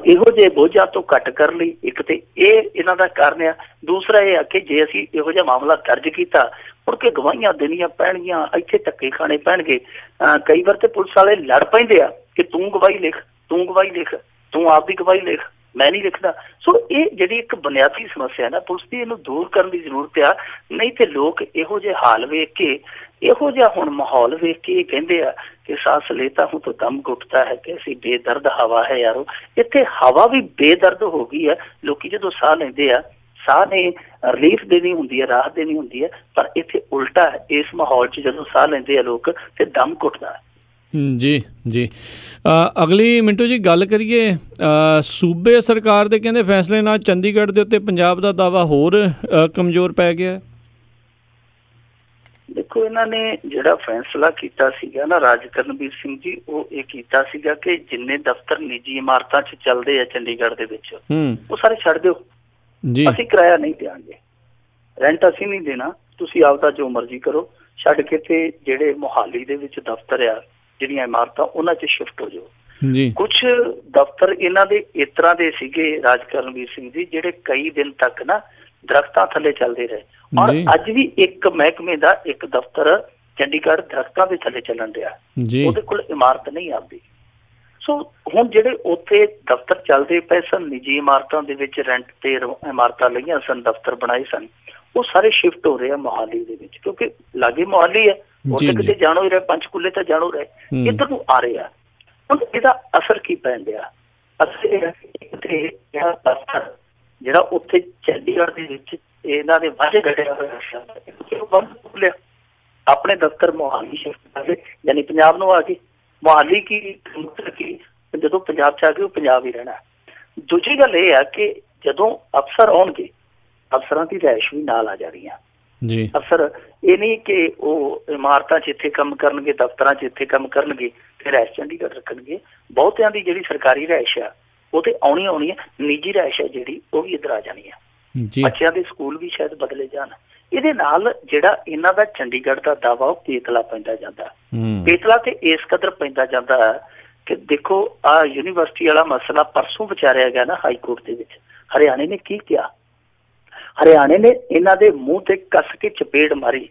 ਇਹੋ ਜਿਹੇ ਬੋਝਾਂ ਤੋਂ ਘੱਟ ਕਰਨ ਲਈ ਇੱਕ ਤੇ ਇਹ ਇਹਨਾਂ ਦਾ ਕਾਰਨ ਆ। ਦੂਸਰਾ ਇਹ ਆ ਕਿ ਜੇ ਅਸੀਂ ਇਹੋ ਜਿਹਾ ਮਾਮਲਾ ਦਰਜ ਕੀਤਾ, ਮੁੜ ਕੇ ਗਵਾਹੀਆਂ ਦੇਣੀਆਂ ਪੈਣਗੀਆਂ, ਇੱਥੇ ਧੱਕੇ ਖਾਣੇ ਪੈਣਗੇ। ਕਈ ਵਾਰ ਤੇ ਪੁਲਿਸ ਵਾਲੇ ਲੜ ਪੈਂਦੇ ਆ ਕਿ ਤੂੰ ਗਵਾਹੀ ਲਿਖ, ਤੂੰ ਗਵਾਹੀ ਲਿਖ, ਤੂੰ ਆਪਦੀ ਗਵਾਹੀ ਲਿਖ, ਮੈਂ ਨਹੀਂ ਲਿਖਦਾ। ਸੋ ਇਹ ਜਿਹੜੀ ਇੱਕ ਬੁਨਿਆਦੀ ਸਮੱਸਿਆ ਨਾ ਪੁਲਿਸ ਦੀ, ਇਹਨੂੰ ਦੂਰ ਕਰਨ ਦੀ ਜ਼ਰੂਰਤ ਆ। ਨਹੀਂ ਤੇ ਲੋਕ ਇਹੋ ਜਿਹੇ ਹਾਲ ਵੇਖ ਕੇ ਇਹੋ ਜਿਹਾ ਹੁਣ ਮਾਹੌਲ ਵੇਖ ਕੇ ਇਹ ਕਹਿੰਦੇ ਆ ਕਿ ਸਾਸ ਲੇਤਾ ਹੂੰ ਤਾਂ ਦਮ ਘੁੱਟਦਾ ਹੈ, ਕੈਸੀ ਬੇਦਰਦ ਹਵਾ ਹੈ ਯਾਰੋ। ਇੱਥੇ ਹਵਾ ਵੀ ਬੇਦਰਦ ਹੋ ਗਈ ਹੈ। ਲੋਕੀ ਜਦੋਂ ਸਾਹ ਲੈਂਦੇ ਆ, ਸਾਹ ਨੇ ਰਿਲੀਫ ਦੇਣੀ ਹੁੰਦੀ ਹੈ, ਰਾਹਤ ਦੇਣੀ ਹੁੰਦੀ ਹੈ, ਪਰ ਇੱਥੇ ਉਲਟਾ ਹੈ। ਇਸ ਮਾਹੌਲ 'ਚ ਜਦੋਂ ਸਾਹ ਲੈਂਦੇ ਆ ਲੋਕ ਤੇ ਦਮ ਘੁੱਟਦਾ ਹੈ। ਜੀ ਜੀ। ਅਗਲੀ ਮਿੰਟੂ ਜੀ ਗੱਲ ਕਰੀਏ ਸੂਬੇ ਸਰਕਾਰ ਦੇ ਕਹਿੰਦੇ ਫੈਸਲੇ ਨਾਲ ਚੰਡੀਗੜ੍ਹ ਦੇ ਉੱਤੇ ਪੰਜਾਬ ਦਾ ਦਾਅਵਾ ਹੋਰ ਕਮਜ਼ੋਰ ਪੈ ਗਿਆ। ਦੇਖੋ, ਇਹਨਾਂ ਨੇ ਜਿਹੜਾ ਫੈਸਲਾ ਕੀਤਾ ਸੀਗਾ ਨਾ ਰਾਜ ਕਰਨਵੀਰ ਸਿੰਘ ਜੀ, ਉਹ ਇਹ ਕੀਤਾ ਸੀਗਾ ਕਿ ਜਿੰਨੇ ਦਫ਼ਤਰ ਨਿੱਜੀ ਇਮਾਰਤਾਂ 'ਚ ਚੱਲਦੇ ਆ ਚੰਡੀਗੜ੍ਹ ਦੇ ਵਿੱਚ, ਉਹ ਸਾਰੇ ਛੱਡ ਦਿਓ। ਅਸੀਂ ਕਿਰਾਇਆ ਨਹੀਂ ਦਿਆਂਗੇ, ਰੈਂਟ ਅਸੀਂ ਨਹੀਂ ਦੇਣਾ, ਤੁਸੀਂ ਆਪਦਾ ਜੋ ਮਰਜ਼ੀ ਕਰੋ, ਛੱਡ ਕੇ ਤੇ ਜਿਹੜੇ ਮੋਹਾਲੀ ਦੇ ਵਿੱਚ ਦਫ਼ਤਰ ਆ, ਜਿਹੜੀਆਂ ਇਮਾਰਤਾਂ, ਉਹਨਾਂ 'ਚ ਸ਼ਿਫਟ ਹੋ ਜਾਓ। ਕੁਛ ਦਫ਼ਤਰ ਇਹਨਾਂ ਦੇ ਇਸ ਤਰ੍ਹਾਂ ਦੇ ਸੀਗੇ ਰਾਜ ਕਰਨਵੀਰ ਸਿੰਘ ਜੀ, ਜਿਹੜੇ ਕਈ ਦਿਨ ਤੱਕ ਨਾ ਦਰਖਤਾਂ ਥੱਲੇ ਚੱਲਦੇ ਰਹੇ। ਔਰ ਅੱਜ ਵੀ ਇੱਕ ਮਹਿਕਮੇ ਦਾ ਇੱਕ ਦਫ਼ਤਰ ਚੰਡੀਗੜ੍ਹ ਦਰਖਤਾਂ ਦੇ ਥੱਲੇ ਚੱਲਣ ਰਿਹਾ, ਉਹਦੇ ਕੋਲ ਇਮਾਰਤ ਨਹੀਂ ਆਉਂਦੀ। ਸੋ ਹੁਣ ਜਿਹੜੇ ਉੱਥੇ ਦਫ਼ਤਰ ਚੱਲਦੇ ਪਏ ਸਨ, ਨਿੱਜੀ ਇਮਾਰਤਾਂ ਦੇ ਵਿੱਚ ਰੈਂਟ ਤੇ ਇਮਾਰਤਾਂ ਲਈਆਂ ਸਨ, ਦਫ਼ਤਰ ਬਣਾਏ ਸਨ, ਉਹ ਸਾਰੇ ਸ਼ਿਫਟ ਹੋ ਰਹੇ ਆ ਮੋਹਾਲੀ ਦੇ ਵਿੱਚ, ਕਿਉਂਕਿ ਲਾਗੇ ਮੋਹਾਲੀ ਹੈ, ਉੱਥੇ ਕਿਤੇ ਜਾਣੋ ਹੀ ਰਹੇ, ਪੰਚਕੂਲੇ ਤਾਂ ਜਾਣੋ ਰਹੇ, ਇੱਧਰ ਨੂੰ ਆ ਰਹੇ ਆ। ਹੁਣ ਇਹਦਾ ਅਸਰ ਕੀ ਪੈਣ ਡਿਆ? ਅਸਰ ਦਫ਼ਤਰ ਜਿਹੜਾ ਉੱਥੇ ਚੰਡੀਗੜ੍ਹ ਦੇ ਵਿੱਚ ਇਹਨਾਂ ਦੇ ਵਾਝੇ ਘੜਿਆ ਹੋਇਆ, ਆਪਣੇ ਦਫ਼ਤਰ ਮੋਹਾਲੀ ਸ਼ਿਫਟ ਕਰ ਗਏ, ਯਾਨੀ ਪੰਜਾਬ ਨੂੰ ਆ ਗਏ। ਮੋਹਾਲੀ ਕੀ ਜਦੋਂ ਪੰਜਾਬ 'ਚ ਆ ਗਏ, ਉਹ ਪੰਜਾਬ ਹੀ ਰਹਿਣਾ। ਦੂਜੀ ਗੱਲ ਇਹ ਆ ਕਿ ਜਦੋਂ ਅਫਸਰ ਆਉਣਗੇ, ਅਫਸਰਾਂ ਦੀ ਰਿਹਾਇਸ਼ ਵੀ ਨਾਲ ਆ ਜਾਣੀ ਆ। ਅਫਸਰ ਇਹ ਨਹੀਂ ਕਿ ਉਹ ਇਮਾਰਤਾਂ 'ਚ ਇੱਥੇ ਕੰਮ ਕਰਨਗੇ, ਦਫ਼ਤਰਾਂ 'ਚ ਇੱਥੇ ਕੰਮ ਕਰਨਗੇ ਤੇ ਰਿਹਾਇਸ਼ ਚੰਡੀਗੜ੍ਹ ਰੱਖਣਗੇ। ਬਹੁਤਿਆਂ ਦੀ ਜਿਹੜੀ ਸਰਕਾਰੀ ਰਿਹਾਇਸ਼ ਆ ਉਹ ਤੇ ਆਉਣੀ ਹੈ, ਨਿੱਜੀ ਰਿਹਾਇਸ਼ ਹੈ ਜਿਹੜੀ ਉਹ ਵੀ ਇੱਧਰ ਆ ਜਾਣੀ ਆ। ਬੱਚਿਆਂ ਦੇ ਸਕੂਲ ਵੀ ਸ਼ਾਇਦ ਬਦਲੇ ਜਾਣ। ਇਹਦੇ ਨਾਲ ਜਿਹੜਾ ਇਹਨਾਂ ਦਾ ਚੰਡੀਗੜ੍ਹ ਦਾ ਦਾਅਵਾ ਉਹ ਪੇਤਲਾ ਪੈਂਦਾ ਜਾਂਦਾ। ਪੇਤਲਾ ਤੇ ਇਸ ਕਦਰ ਪੈਂਦਾ ਜਾਂਦਾ ਕਿ ਦੇਖੋ, ਆਹ ਯੂਨੀਵਰਸਿਟੀ ਵਾਲਾ ਮਸਲਾ ਪਰਸੋਂ ਵਿਚਾਰਿਆ ਗਿਆ ਨਾ ਹਾਈ ਕੋਰਟ ਦੇ ਵਿੱਚ। ਹਰਿਆਣੇ ਨੇ ਕੀ ਕਿਹਾ? ਹਰਿਆਣੇ ਨੇ ਇਹਨਾਂ ਦੇ ਮੂੰਹ ਤੇ ਕੱਸ ਕੇ ਚਪੇੜ ਮਾਰੀ।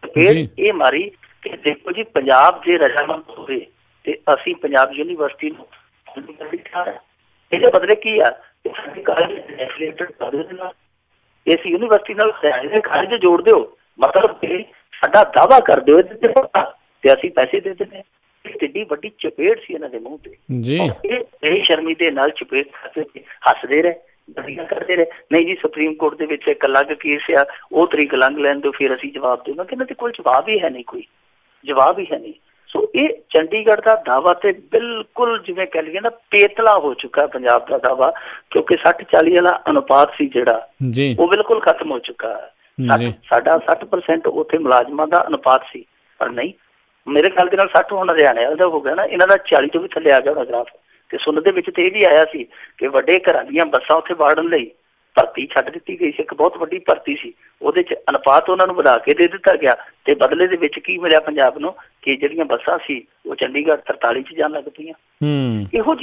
ਚਪੇੜ ਇਹ ਮਾਰੀ ਕਿ ਦੇਖੋ ਜੀ, ਪੰਜਾਬ ਜੇ ਰਜਾਮੰਦ ਹੋਵੇ ਤੇ ਅਸੀਂ ਪੰਜਾਬ ਯੂਨੀਵਰਸਿਟੀ ਨੂੰ ਇਹਦੇ ਬਦਲੇ ਕੀ ਆ, ਇਸ ਯੂਨੀਵਰਸਿਟੀ ਨਾਲ ਹਰਿਆਣੇ ਦੇ ਕਾਲਜ ਜੋੜ ਦਿਓ, ਮਤਲਬ ਕਿ ਸਾਡਾ ਦਾਅਵਾ ਕਰ ਦਿਓ ਤੇ ਅਸੀਂ ਪੈਸੇ ਦੇ ਦਿੰਦੇ। ਕਿੱਡੀ ਵੱਡੀ ਚਪੇੜ ਸੀ ਇਹਨਾਂ ਦੇ ਮੂੰਹ ਤੇ। ਇਹ ਸ਼ਰਮੀ ਦੇ ਨਾਲ ਚਪੇੜ ਹੱਸਦੇ ਰਹੇ, ਗੱਡੀਆਂ ਕਰਦੇ ਰਹੇ। ਨਹੀਂ ਜੀ, ਸੁਪਰੀਮ ਕੋਰਟ ਦੇ ਵਿੱਚ ਇੱਕ ਅਲੱਗ ਕੇਸ ਆ, ਉਹ ਤਰੀਕ ਲੰਘ ਲੈਣ ਦਿਓ, ਫਿਰ ਅਸੀਂ ਜਵਾਬ ਦੇਵਾਂਗੇ। ਮੈਂ ਕਹਿੰਦਾ ਤੇ ਕੋਈ ਜਵਾਬ ਹੀ ਹੈ ਨਹੀਂ, ਕੋਈ ਜਵਾਬ ਹੀ ਹੈ ਨਹੀਂ। ਸੋ ਇਹ ਚੰਡੀਗੜ੍ਹ ਦਾ ਦਾਅਵਾ ਤੇ ਬਿਲਕੁਲ ਜਿਵੇਂ ਕਹਿ ਲਈਏ ਨਾ ਪੇਤਲਾ ਹੋ ਚੁੱਕਾ ਪੰਜਾਬ ਦਾ ਦਾਅਵਾ, ਕਿਉਂਕਿ 60-40 ਵਾਲਾ ਅਨੁਪਾਤ ਸੀ ਜਿਹੜਾ, ਉਹ ਬਿਲਕੁਲ ਖਤਮ ਹੋ ਚੁੱਕਾ। ਸਾਡਾ 60% ਉੱਥੇ ਮੁਲਾਜ਼ਮਾਂ ਦਾ ਅਨੁਪਾਤ ਸੀ, ਪਰ ਨਹੀਂ, ਮੇਰੇ ਖਿਆਲ ਦੇ ਨਾਲ 60 ਹੁਣ ਹਰਿਆਣੇ ਦਾ ਹੋ ਗਿਆ ਨਾ, ਇਹਨਾਂ ਦਾ 40 ਤੋਂ ਵੀ ਥੱਲੇ ਆ ਗਿਆ ਹੋਣਾ ਗ੍ਰਾਫ। ਤੇ ਸੁਣਨ ਦੇ ਵਿੱਚ ਤੇ ਇਹ ਵੀ ਆਇਆ ਸੀ ਕਿ ਵੱਡੇ ਘਰਾਂ ਦੀਆਂ ਬੱਸਾਂ ਉੱਥੇ ਵਾੜਨ ਲਈ ਭਰਤੀ ਛੱਡ ਦਿੱਤੀ ਗਈ ਸੀ। ਇੱਕ ਬਹੁਤ ਵੱਡੀ ਭਰਤੀ ਸੀ, ਉਹਦੇ 'ਚ ਅਨੁਪਾਤ ਉਹਨਾਂ ਨੂੰ ਵਧਾ ਕੇ ਦੇ ਦਿੱਤਾ ਗਿਆ ਤੇ ਬਦਲੇ ਦੇ ਵਿੱਚ ਕੀ ਮਿਲਿਆ ਪੰਜਾਬ ਨੂੰ ਕਿ ਜਿਹੜੀਆਂ ਬੱਸਾਂ ਸੀ ਉਹ ਚੰਡੀਗੜ੍ਹ 43 'ਚ ਜਾਣ ਲੱਗ ਪਈਆਂ। ਇਹੋ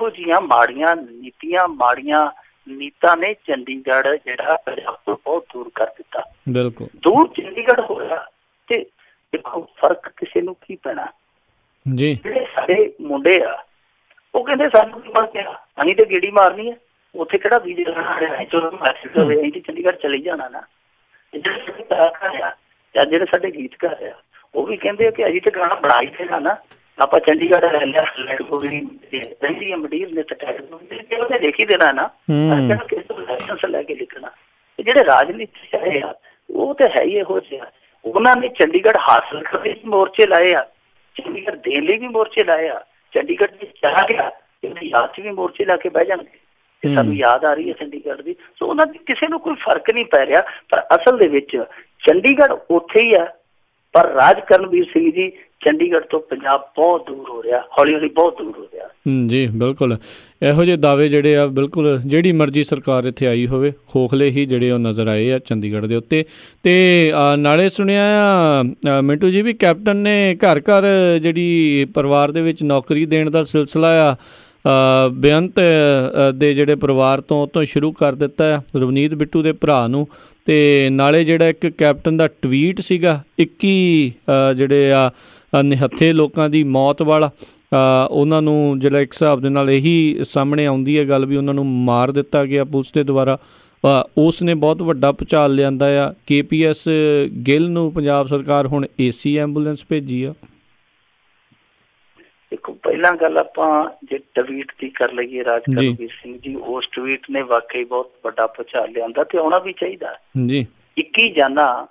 ਜਿਹੀਆਂ ਮਾੜੀਆਂ ਨੀਤੀਆਂ, ਮਾੜੀਆਂ ਨੀਤਾਂ ਨੇ ਚੰਡੀਗੜ੍ਹ ਜਿਹੜਾ ਪੰਜਾਬ ਤੋਂ ਬਹੁਤ ਦੂਰ ਕਰ ਦਿੱਤਾ। ਬਿਲਕੁਲ ਦੂਰ ਚੰਡੀਗੜ੍ਹ ਹੋਇਆ ਤੇ ਦੇਖੋ ਫਰਕ ਕਿਸੇ ਨੂੰ ਕੀ ਪੈਣਾ ਜੀ। ਜਿਹੜੇ ਸਾਡੇ ਮੁੰਡੇ ਆ ਉਹ ਕਹਿੰਦੇ ਸਾਨੂੰ ਕੀ ਫਰਕ ਆ, ਅਸੀਂ ਤੇ ਗੇੜੀ ਮਾਰਨੀ ਹੈ, ਉੱਥੇ ਕਿਹੜਾ ਵੀਜ਼ੇ ਚੰਡੀਗੜ੍ਹ ਚਲੇ ਜਾਣਾ ਨਾ। ਜਿਹੜੇ ਕਲਾਕਾਰ ਆ ਜਾਂ ਜਿਹੜੇ ਸਾਡੇ ਗੀਤਕਾਰ ਆ ਉਹ ਵੀ ਕਹਿੰਦੇ ਆ ਕਿ ਅਸੀਂ ਤੇ ਗਾਣਾ ਬਣਾ ਹੀ ਦੇਣਾ ਨਾ, ਆਪਾਂ ਚੰਡੀਗੜ੍ਹ ਲੈ ਲਿਆ ਉਹਨੇ ਦੇਖ ਹੀ ਦੇਣਾ ਨਾ, ਲਾਇਸੈਂਸ ਲੈ ਕੇ ਲਿਖਣਾ। ਜਿਹੜੇ ਰਾਜਨੀਤੀ ਆਏ ਆ ਉਹ ਤੇ ਹੈ ਹੀ ਇਹੋ ਜਿਹਾ। ਉਹਨਾਂ ਨੇ ਚੰਡੀਗੜ੍ਹ ਹਾਸਲ ਕਰਨ ਲਈ ਮੋਰਚੇ ਲਾਏ ਆ, ਚੰਡੀਗੜ੍ਹ ਦੇਣ ਲਈ ਵੀ ਮੋਰਚੇ ਲਾਏ ਆ। ਚੰਡੀਗੜ੍ਹ ਜੇ ਚਲਾ ਗਿਆ ਉਹਦੀ ਯਾਦ 'ਚ ਵੀ ਮੋਰਚੇ ਲਾ ਕੇ ਬਹਿ ਜਾਣਗੇ ਤੇ ਸਾਨੂੰ ਯਾਦ ਆ ਰਹੀ ਹੈ ਚੰਡੀਗੜ੍ਹ ਦੀ। ਸੋ ਉਹਨਾਂ ਦੀ ਕਿਸੇ ਨੂੰ ਕੋਈ ਫਰਕ ਨਹੀਂ ਪੈ ਰਿਹਾ, ਪਰ ਅਸਲ ਦੇ ਵਿੱਚ ਚੰਡੀਗੜ੍ਹ ਉੱਥੇ ਹੀ ਆ। ਪਰ ਰਾਜ ਕਰਨਵੀਰ ਸਿੰਘ ਜੀ, ਚੰਡੀਗੜ੍ਹ ਤੋਂ ਪੰਜਾਬ ਬਹੁਤ ਦੂਰ ਹੋ ਰਿਹਾ, ਹੌਲੀ ਹੌਲੀ ਬਹੁਤ ਦੂਰ ਹੋ ਰਿਹਾ। ਜੀ ਬਿਲਕੁਲ, ਇਹੋ ਜਿਹੇ ਦਾਅਵੇ ਜਿਹੜੇ ਆ ਬਿਲਕੁਲ ਜਿਹੜੀ ਮਰਜ਼ੀ ਸਰਕਾਰ ਇੱਥੇ ਆਈ ਹੋਵੇ ਖੋਖਲੇ ਹੀ ਜਿਹੜੇ ਉਹ ਨਜ਼ਰ ਆਏ ਆ ਚੰਡੀਗੜ੍ਹ ਦੇ ਉੱਤੇ। ਅਤੇ ਨਾਲੇ ਸੁਣਿਆ ਆ ਮਿੰਟੂ ਜੀ ਵੀ ਕੈਪਟਨ ਨੇ ਘਰ ਘਰ ਜਿਹੜੀ ਪਰਿਵਾਰ ਦੇ ਵਿੱਚ ਨੌਕਰੀ ਦੇਣ ਦਾ ਸਿਲਸਿਲਾ ਆ ਬੇਅੰਤ ਦੇ ਜਿਹੜੇ ਪਰਿਵਾਰ ਤੋਂ ਉਹ ਤੋਂ ਸ਼ੁਰੂ ਕਰ ਦਿੱਤਾ ਆ, ਰਵਨੀਤ ਬਿੱਟੂ ਦੇ ਭਰਾ ਨੂੰ। ਅਤੇ ਨਾਲੇ ਜਿਹੜਾ ਇੱਕ ਕੈਪਟਨ ਦਾ ਟਵੀਟ ਸੀਗਾ 21 ਜਿਹੜੇ ਆ ਨਿਹੱਥੇ ਲੋਕਾਂ ਦੀ ਮੌਤ ਵਾਲਾ, ਉਹਨਾਂ ਨੂੰ ਜਿਹੜਾ ਇੱਕ ਹਿਸਾਬ ਦੇ ਨਾਲ ਇਹੀ ਸਾਹਮਣੇ ਆਉਂਦੀ ਹੈ ਗੱਲ ਵੀ ਉਹਨਾਂ ਨੂੰ ਮਾਰ ਦਿੱਤਾ ਗਿਆ ਪੁਲਿਸ ਦੇ ਦੁਆਰਾ। ਉਸ ਨੇ ਬਹੁਤ ਵੱਡਾ ਭੁਚਾਲ ਲਿਆਂਦਾ ਆ। KPS ਗਿੱਲ ਨੂੰ ਪੰਜਾਬ ਸਰਕਾਰ ਹੁਣ AC ਐਂਬੂਲੈਂਸ ਭੇਜੀ ਆ। ਦੇਖੋ, ਪਹਿਲਾਂ ਗੱਲ ਆਪਾਂ ਜੇ ਟਵੀਟ ਦੀ ਕਰ ਲਈਏ ਰਾਜ ਕਰਨਵੀਰ ਸਿੰਘ ਜੀ, ਉਸ ਟਵੀਟ ਨੇ ਵਾਕਈ ਬਹੁਤ ਵੱਡਾ ਭੁਚਾਲ ਲਿਆਂਦਾ ਤੇ ਆਉਣਾ ਵੀ ਚਾਹੀਦਾ ਜੀ। 21 ਜਾਨਾਂ,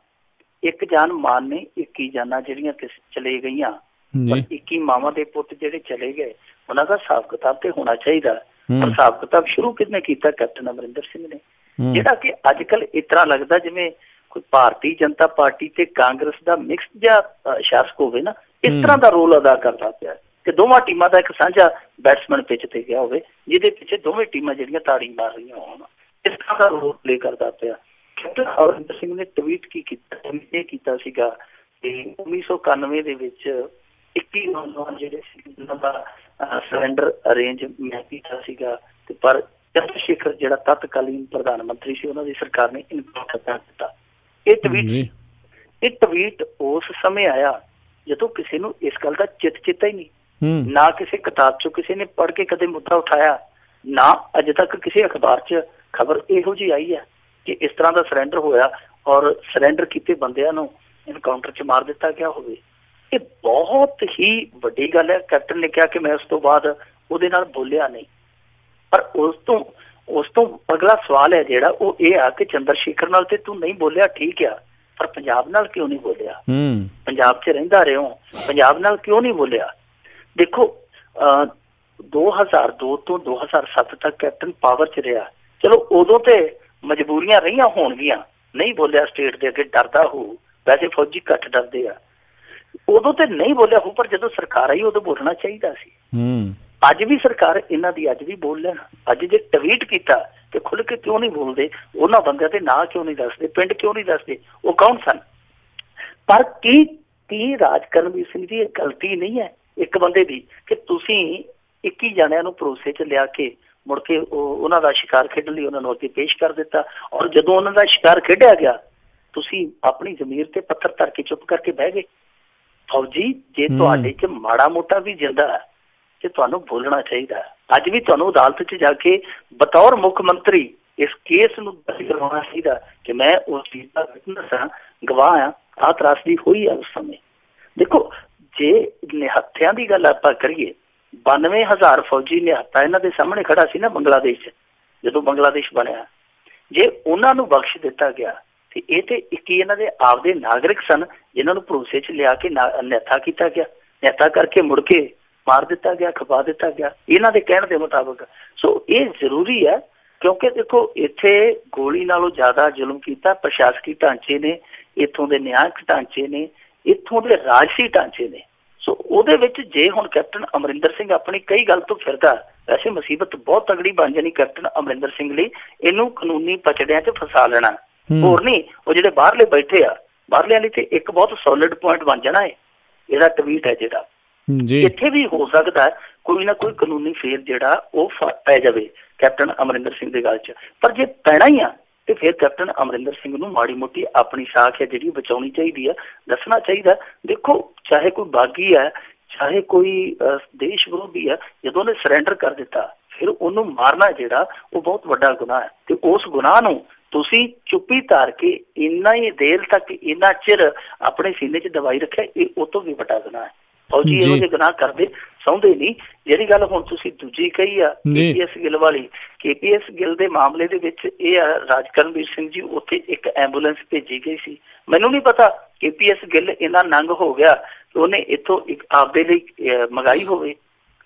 ਇੱਕ ਜਾਨ ਮਾਨ ਨੇ 21 ਜਾਨਾਂ ਜਿਹੜੀਆਂ ਚਲੇ ਗਈਆਂ, ਪਰ 21 ਮਾਵਾਂ ਦੇ ਪੁੱਤ ਜਿਹੜੇ ਚਲੇ ਗਏ, ਉਹਨਾਂ ਦਾ ਹਿਸਾਬ ਕਿਤਾਬ ਤੇ ਹੋਣਾ ਚਾਹੀਦਾ। ਪਰ ਹਿਸਾਬ ਕਿਤਾਬ ਸ਼ੁਰੂ ਕਿਸਨੇ ਕੀਤਾ? ਕੈਪਟਨ ਅਮਰਿੰਦਰ ਸਿੰਘ ਨੇ, ਜਿਹੜਾ ਕਿ ਅੱਜ ਕੱਲ੍ਹ ਇਸ ਤਰ੍ਹਾਂ ਲੱਗਦਾ ਜਿਵੇਂ ਕੋਈ ਭਾਰਤੀ ਜਨਤਾ ਪਾਰਟੀ ਤੇ ਕਾਂਗਰਸ ਦਾ ਮਿਕਸ ਜਿਹਾ ਸ਼ਾਸਕ ਹੋਵੇ ਨਾ, ਇਸ ਤਰ੍ਹਾਂ ਦਾ ਰੋਲ ਅਦਾ ਕਰਦਾ ਪਿਆ ਕਿ ਦੋਵਾਂ ਟੀਮਾਂ ਦਾ ਇੱਕ ਸਾਂਝਾ ਬੈਟਸਮੈਨ ਪਿੱਚ ਤੇ ਗਿਆ ਹੋਵੇ, ਜਿਹਦੇ ਪਿੱਛੇ ਦੋਵੇਂ ਟੀਮਾਂ ਜਿਹੜੀਆਂ ਤਾੜੀ ਮਾਰ ਰਹੀਆਂ ਹੋਣ, ਇਸ ਤਰ੍ਹਾਂ ਦਾ ਰੋਲ ਪਲੇ ਕਰਦਾ ਪਿਆ। ਕੈਪਟਨ ਅਮਰਿੰਦਰ ਸਿੰਘ ਨੇ ਟਵੀਟ ਕੀ ਕੀਤਾ? ਇਹ ਕੀਤਾ ਸੀਗਾ ਕਿ 1991 ਦੇ ਵਿੱਚ 21 ਨੌਜਵਾਨ ਜਿਹੜੇ ਸੀ ਉਹਨਾਂ ਦਾ ਸਰੈਂਡਰ ਅਰੇਂਜ ਮੈਂ ਕੀਤਾ ਸੀਗਾ, ਤੇ ਪਰ ਚੰਦਰ ਸ਼ੇਖਰ ਜਿਹੜਾ ਤਤਕਾਲੀਨ ਪ੍ਰਧਾਨ ਮੰਤਰੀ ਸੀ, ਉਹਨਾਂ ਦੀ ਸਰਕਾਰ ਨੇ ਇਨਕਾਰ ਕਰ ਦਿੱਤਾ। ਇਹ ਟਵੀਟ ਉਸ ਸਮੇਂ ਆਇਆ ਜਦੋਂ ਕਿਸੇ ਨੂੰ ਇਸ ਗੱਲ ਦਾ ਚੇਤਾ ਹੀ ਨਹੀਂ, ਨਾ ਕਿਸੇ ਕਿਤਾਬ ਚੋਂ ਕਿਸੇ ਨੇ ਪੜ੍ਹ ਕੇ ਕਦੇ ਮੁੱਦਾ ਉਠਾਇਆ, ਨਾ ਅਜੇ ਤੱਕ ਕਿਸੇ ਅਖਬਾਰ 'ਚ ਖਬਰ ਇਹੋ ਜਿਹੀ ਆਈ ਹੈ ਕਿ ਇਸ ਤਰ੍ਹਾਂ ਦਾ ਸਰੈਂਡਰ ਹੋਇਆ ਔਰ ਸਰੈਂਡਰ ਕੀਤੇ ਬੰਦਿਆਂ ਨੂੰ ਐਨਕਾਊਂਟਰ 'ਚ ਮਾਰ ਦਿੱਤਾ ਗਿਆ ਹੋਵੇ। ਇਹ ਬਹੁਤ ਹੀ ਵੱਡੀ ਗੱਲ ਹੈ। ਕੈਪਟਨ ਨੇ ਕਿਹਾ ਕਿ ਮੈਂ ਉਸ ਤੋਂ ਬਾਅਦ ਉਹਦੇ ਨਾਲ ਬੋਲਿਆ ਨਹੀਂ, ਪਰ ਉਸ ਤੋਂ ਅਗਲਾ ਸਵਾਲ ਹੈ ਜਿਹੜਾ ਉਹ ਇਹ ਆ ਕਿ ਚੰਦਰ ਸ਼ੇਖਰ ਨਾਲ ਤੇ ਤੂੰ ਨਹੀਂ ਬੋਲਿਆ, ਠੀਕ ਆ, ਪਰ ਪੰਜਾਬ ਨਾਲ ਕਿਉਂ ਨਹੀਂ ਬੋਲਿਆ? ਪੰਜਾਬ 'ਚ ਰਹਿੰਦਾ ਰਹੇ ਹੋ, ਪੰਜਾਬ ਨਾਲ ਕਿਉਂ ਨਹੀਂ ਬੋਲਿਆ? ਦੇਖੋ, 2002 ਤੋਂ 2007 ਤੱਕ ਕੈਪਟਨ ਪਾਵਰ 'ਚ ਰਿਹਾ। ਚਲੋ ਉਦੋਂ ਤੇ ਮਜਬੂਰੀਆਂ ਰਹੀਆਂ ਹੋਣਗੀਆਂ, ਨਹੀਂ ਬੋਲਿਆ ਸਟੇਟ ਦੇ ਅੱਗੇ, ਡਰਦਾ ਹੋਊ, ਵੈਸੇ ਫੌਜੀ ਘੱਟ ਡਰਦੇ ਆ, ਉਦੋਂ ਤੇ ਨਹੀਂ ਬੋਲਿਆ ਹੋਊ, ਪਰ ਜਦੋਂ ਸਰਕਾਰ ਆਈ ਉਦੋਂ ਬੋਲਣਾ ਚਾਹੀਦਾ ਸੀ। ਅੱਜ ਵੀ ਸਰਕਾਰ ਇਹਨਾਂ ਦੀ ਅੱਜ ਵੀ ਬੋਲ ਲੈਣ। ਅੱਜ ਜੇ ਟਵੀਟ ਕੀਤਾ ਤੇ ਖੁੱਲ ਕੇ ਕਿਉਂ ਨਹੀਂ ਬੋਲਦੇ? ਉਹਨਾਂ ਬੰਦਿਆਂ ਦੇ ਨਾਂ ਕਿਉਂ ਨਹੀਂ ਦੱਸਦੇ? ਪਿੰਡ ਕਿਉਂ ਨਹੀਂ ਦੱਸਦੇ? ਉਹ ਕੌਣ ਸਨ? ਪਰ ਕੀ ਰਾਜ ਕਰਨਵੀਰ ਸਿੰਘ ਦੀ ਇਹ ਗਲਤੀ ਨਹੀਂ ਹੈ ਇੱਕ ਬੰਦੇ ਦੀ ਕਿ ਤੁਸੀਂ 21 ਜਣਿਆਂ ਨੂੰ ਭਰੋਸੇ 'ਚ ਲਿਆ ਕੇ ਮੁੜ ਕੇ ਉਹਨਾਂ ਦਾ ਸ਼ਿਕਾਰ ਖੇਡਣ ਲਈ ਉਹਨਾਂ ਨੂੰ ਅੱਗੇ ਪੇਸ਼ ਕਰ ਦਿੱਤਾ, ਔਰ ਜਦੋਂ ਉਹਨਾਂ ਦਾ ਸ਼ਿਕਾਰ ਖੇਡਿਆ ਗਿਆ ਤੁਸੀਂ ਆਪਣੀ ਜ਼ਮੀਰ ਤੇ ਪੱਥਰ ਧਰ ਕੇ ਚੁੱਪ ਕਰਕੇ ਬਹਿ ਗਏ। ਫੌਜੀ, ਜੇ ਤੁਹਾਡੇ 'ਚ ਮਾੜਾ ਮੋਟਾ ਵੀ ਜਿੰਦਾ ਹੈ ਤੇ ਤੁਹਾਨੂੰ ਬੋਲਣਾ ਚਾਹੀਦਾ। ਅੱਜ ਵੀ ਤੁਹਾਨੂੰ ਅਦਾਲਤ 'ਚ ਜਾ ਕੇ ਬਤੌਰ ਮੁੱਖ ਮੰਤਰੀ ਇਸ ਕੇਸ ਨੂੰ ਦਰਜ ਕਰਵਾਉਣਾ ਚਾਹੀਦਾ ਕਿ ਮੈਂ ਉਸ ਚੀਜ਼ ਦਾ ਵਿਟਨੈਸ ਹਾਂ, ਗਵਾਹ ਹਾਂ, ਆਹ ਤਰਾਸਦੀ ਹੋਈ ਹੈ ਉਸ ਸਮੇਂ। ਦੇਖੋ, ਜੇ ਨਿਹੱਥਿਆਂ ਦੀ ਗੱਲ ਆਪਾਂ ਕਰੀਏ, 92,000 ਫੌਜੀ ਨਿਹੱਥਾ ਇਹਨਾਂ ਦੇ ਸਾਹਮਣੇ ਖੜਾ ਸੀ ਨਾ ਬੰਗਲਾਦੇਸ਼ 'ਚ, ਜਦੋਂ ਬੰਗਲਾਦੇਸ਼ ਬਣਿਆ। ਜੇ ਉਹਨਾਂ ਨੂੰ ਬਖਸ਼ ਦਿੱਤਾ ਗਿਆ ਤੇ ਇਹ ਤੇ 21 ਇਹਨਾਂ ਦੇ ਆਪਦੇ ਨਾਗਰਿਕ ਸਨ ਜਿਨ੍ਹਾਂ ਨੂੰ ਭਰੋਸੇ 'ਚ ਲਿਆ ਕੇ ਨਿਹੱਥਾ ਕੀਤਾ ਗਿਆ, ਨਿਹੱਥਾ ਕਰਕੇ ਮੁੜ ਕੇ ਮਾਰ ਦਿੱਤਾ ਗਿਆ, ਖਪਾ ਦਿੱਤਾ ਗਿਆ ਇਹਨਾਂ ਦੇ ਕਹਿਣ ਦੇ ਮੁਤਾਬਕ। ਸੋ ਇਹ ਜ਼ਰੂਰੀ ਹੈ ਕਿਉਂਕਿ ਦੇਖੋ, ਇੱਥੇ ਗੋਲੀ ਨਾਲੋਂ ਜ਼ਿਆਦਾ ਜ਼ੁਲਮ ਕੀਤਾ ਪ੍ਰਸ਼ਾਸਕੀ ਢਾਂਚੇ ਨੇ, ਇੱਥੋਂ ਦੇ ਨਿਆਂਇਕ ਢਾਂਚੇ ਨੇ, ਇੱਥੋਂ ਦੇ ਰਾਜਸੀ ਢਾਂਚੇ ਨੇ। ਸੋ ਉਹਦੇ ਵਿੱਚ ਜੇ ਹੁਣ ਕੈਪਟਨ ਅਮਰਿੰਦਰ ਸਿੰਘ ਆਪਣੀ ਕਈ ਗੱਲ ਤੋਂ ਫਿਰਦਾ, ਵੈਸੇ ਮੁਸੀਬਤ ਬਹੁਤ ਤਗੜੀ ਬਣ ਜਾਣੀ ਕੈਪਟਨ ਅਮਰਿੰਦਰ ਸਿੰਘ ਲਈ। ਇਹਨੂੰ ਕਾਨੂੰਨੀ ਪਚੜਿਆਂ 'ਚ ਫਸਾ ਲੈਣਾ, ਹੋਰ ਨਹੀਂ। ਉਹ ਜਿਹੜੇ ਬਾਹਰਲੇ ਬੈਠੇ ਆ, ਬਾਹਰਲਿਆਂ ਲਈ ਤੇ ਇੱਕ ਬਹੁਤ ਸੋਲਿਡ ਪੁਆਇੰਟ ਬਣ ਜਾਣਾ ਹੈ ਇਹਦਾ ਟਵੀਟ ਹੈ ਜਿਹੜਾ। ਇੱਥੇ ਵੀ ਹੋ ਸਕਦਾ ਕੋਈ ਨਾ ਕੋਈ ਕਾਨੂੰਨੀ ਫੇਰ ਜਿਹੜਾ ਉਹ ਪੈ ਜਾਵੇ ਕੈਪਟਨ ਅਮਰਿੰਦਰ ਸਿੰਘ ਦੇ ਗੱਲ 'ਚ, ਪਰ ਜੇ ਪੈਣਾ ਹੀ ਆ ਤੇ ਫਿਰ ਕੈਪਟਨ ਅਮਰਿੰਦਰ ਸਿੰਘ ਨੂੰ ਮਾੜੀ ਮੋਟੀ ਆਪਣੀ ਸਾਖ ਹੈ ਜਿਹੜੀ ਬਚਾਉਣੀ ਚਾਹੀਦੀ ਹੈ, ਦੱਸਣਾ ਚਾਹੀਦਾ। ਦੇਖੋ, ਚਾਹੇ ਕੋਈ ਬਾਗੀ ਹੈ, ਚਾਹੇ ਕੋਈ ਦੇਸ਼ ਵਿਰੋਧੀ ਹੈ, ਜਦੋਂ ਉਹਨੇ ਸਰੈਂਡਰ ਕਰ ਦਿੱਤਾ ਫਿਰ ਉਹਨੂੰ ਮਾਰਨਾ ਜਿਹੜਾ ਉਹ ਬਹੁਤ ਵੱਡਾ ਗੁਨਾਹ ਹੈ। ਤੇ ਉਸ ਗੁਨਾਹ ਨੂੰ ਤੁਸੀਂ ਚੁੱਪੀ ਧਾਰ ਕੇ ਇੰਨਾ ਹੀ ਦੇਰ ਤੱਕ ਇੰਨਾ ਚਿਰ ਆਪਣੇ ਸੀਨੇ 'ਚ ਦਬਾਈ ਰੱਖਿਆ, ਇਹ ਉਹ ਤੋਂ ਵੀ ਵੱਡਾ ਗੁਨਾਹ ਹੈ। ਫੌਜੀ ਇਹੋ ਜਿਹੇ ਗੁਨਾਹ ਕਰਦੇ ਸੌਂਦੇ ਨਹੀਂ। ਜਿਹੜੀ ਗੱਲ ਹੁਣ ਤੁਸੀਂ ਦੂਜੀ ਕਹੀ ਆ KPS ਗਿੱਲ ਵਾਲੀ, KPS ਗਿੱਲ ਦੇ ਮਾਮਲੇ ਦੇ ਵਿੱਚ ਇਹ ਆ ਰਾਜ ਕਰਨਵੀਰ ਸਿੰਘ ਜੀ, ਉੱਥੇ ਇੱਕ ਐਂਬੂਲੈਂਸ ਭੇਜੀ ਗਈ ਸੀ। ਮੈਨੂੰ ਨਹੀਂ ਪਤਾ KPS ਗਿੱਲ ਇੰਨਾ ਨੰਗ ਹੋ ਗਿਆ ਕਿ ਉਹਨੇ ਇੱਥੋਂ ਇੱਕ ਆਪਦੇ ਲਈ ਮੰਗਾਈ ਹੋਵੇ,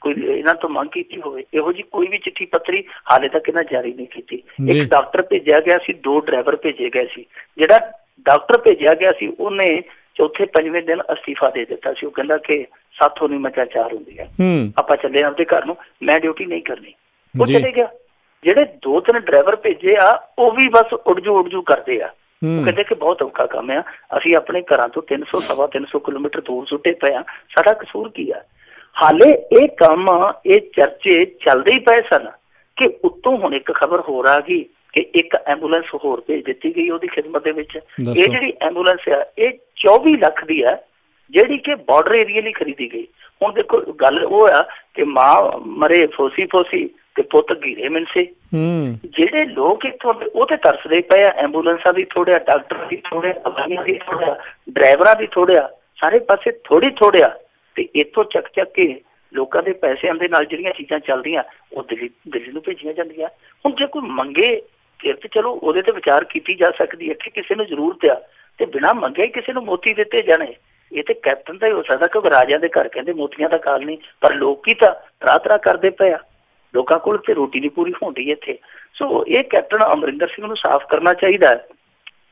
ਕੋਈ ਇਹਨਾਂ ਤੋਂ ਮੰਗ ਕੀਤੀ ਹੋਵੇ। ਇਹੋ ਜਿਹੀ ਕੋਈ ਵੀ ਚਿੱਠੀ ਪੱਤਰੀ ਹਾਲੇ ਤੱਕ ਇਹਨਾਂ ਜਾਰੀ ਨਹੀਂ ਕੀਤੀ। ਇੱਕ ਡਾਕਟਰ ਭੇਜਿਆ ਗਿਆ ਸੀ, 2 ਡਰਾਈਵਰ ਭੇਜੇ ਗਏ ਸੀ। ਜਿਹੜਾ ਡਾਕਟਰ ਭੇਜਿਆ ਗਿਆ ਸੀ ਉਹਨੇ ਚੌਥੇ ਪੰਜਵੇਂ ਦਿਨ ਅਸਤੀਫਾ ਦੇ ਦਿੱਤਾ ਸੀ। ਉਹ ਕਹਿੰਦਾ ਕਿ ਸਾਥੋਂ ਨਹੀਂ ਮਚਾ ਚਾਰ ਹੁੰਦੀ ਹੈ, ਆਪਾਂ ਚੱਲੇ ਆਪਦੇ ਘਰ ਨੂੰ, ਮੈਂ ਡਿਊਟੀ ਨਹੀਂ ਕਰਨੀ। ਉਹ ਚਲੇ ਗਿਆ। ਜਿਹੜੇ 2-3 ਡਰਾਈਵਰ ਭੇਜੇ ਆ ਉਹ ਵੀ ਬਸ ਉੜਜੂ ਕਰਦੇ ਆ। ਉਹ ਕਹਿੰਦੇ ਕਿ ਬਹੁਤ ਔਖਾ ਕੰਮ ਆ, ਅਸੀਂ ਆਪਣੇ ਘਰਾਂ ਤੋਂ 300-350 ਕਿਲੋਮੀਟਰ ਦੂਰ ਸੁੱਟੇ ਪਏ ਆ, ਸਾਡਾ ਕਸੂਰ ਕੀ ਆ? ਹਾਲੇ ਇਹ ਕੰਮ, ਇਹ ਚਰਚੇ ਚੱਲਦੇ ਹੀ ਪਏ ਸਨ ਕਿ ਉੱਤੋਂ ਹੁਣ ਇੱਕ ਖਬਰ ਹੋਰ ਆ ਗਈ ਕਿ ਇੱਕ ਐਂਬੂਲੈਂਸ ਹੋਰ ਭੇਜ ਦਿੱਤੀ ਗਈ ਉਹਦੀ ਖਿਦਮਤ ਦੇ ਵਿੱਚ। ਇਹ ਜਿਹੜੀ ਐਂਬੂਲੈਂਸ ਆ ਇਹ 24 ਲੱਖ ਦੀ ਹੈ, ਜਿਹੜੀ ਕਿ ਬਾਰਡਰ ਏਰੀਆ ਲਈ ਖਰੀਦੀ ਗਈ। ਹੁਣ ਦੇਖੋ, ਗੱਲ ਉਹ ਆ ਕਿ ਮਾਂ ਮਰੇ ਫੋਸੀ ਤੇ ਪੁੱਤ ਗੀਰੇ ਮਿੰਸੇ। ਜਿਹੜੇ ਲੋਕ ਇੱਥੋਂ ਉਹ ਤੇ ਤਰਸਦੇ ਪਏ ਆ, ਐਂਬੂਲੈਂਸਾਂ ਦੀ ਥੋੜ੍ਹਾ, ਡਾਕਟਰਾਂ ਦੀ ਥੋੜ੍ਹਾ, ਦਵਾਈਆਂ ਦੀ ਥੋੜ੍ਹਾ, ਡਰਾਈਵਰਾਂ ਦੀ ਥੋੜ੍ਹਾ, ਸਾਰੇ ਪਾਸੇ ਥੋੜ੍ਹਾ ਤੇ ਇੱਥੋਂ ਚੱਕ ਕੇ ਲੋਕਾਂ ਦੇ ਪੈਸਿਆਂ ਦੇ ਨਾਲ ਜਿਹੜੀਆਂ ਚੀਜ਼ਾਂ ਚੱਲਦੀਆਂ ਉਹ ਦਿੱਲੀ ਨੂੰ ਭੇਜੀਆਂ ਜਾਂਦੀਆਂ। ਹੁਣ ਜੇ ਕੋਈ ਮੰਗੇ ਫਿਰ ਤੇ ਚਲੋ ਉਹਦੇ ਤੇ ਵਿਚਾਰ ਕੀਤੀ ਜਾ ਸਕਦੀ ਹੈ ਕਿ ਕਿਸੇ ਨੂੰ ਜ਼ਰੂਰਤ ਆ ਤੇ ਬਿਨਾਂ ਮੰਗਿਆ ਹੀ ਕਿਸੇ ਨੂੰ ਮੋਤੀ ਦਿੱਤੇ ਜਾਣੇ, ਇਹ ਤੇ ਕੈਪਟਨ ਦਾ ਹੀ ਹੋ ਸਕਦਾ ਕਿਉਂਕਿ ਰਾਜਿਆਂ ਦੇ ਘਰ ਕਹਿੰਦੇ ਮੋਤੀਆਂ ਦਾ ਕਾਲ ਨਹੀਂ, ਪਰ ਲੋਕ ਹੀ ਤਾਂ ਤਰ੍ਹਾਂ ਕਰਦੇ ਪਏ ਆ, ਲੋਕਾਂ ਕੋਲ ਤੇ ਰੋਟੀ ਨਹੀਂ ਪੂਰੀ ਹੁੰਦੀ ਇੱਥੇ। ਸੋ ਇਹ ਕੈਪਟਨ ਅਮਰਿੰਦਰ ਸਿੰਘ ਨੂੰ ਸਾਫ਼ ਕਰਨਾ ਚਾਹੀਦਾ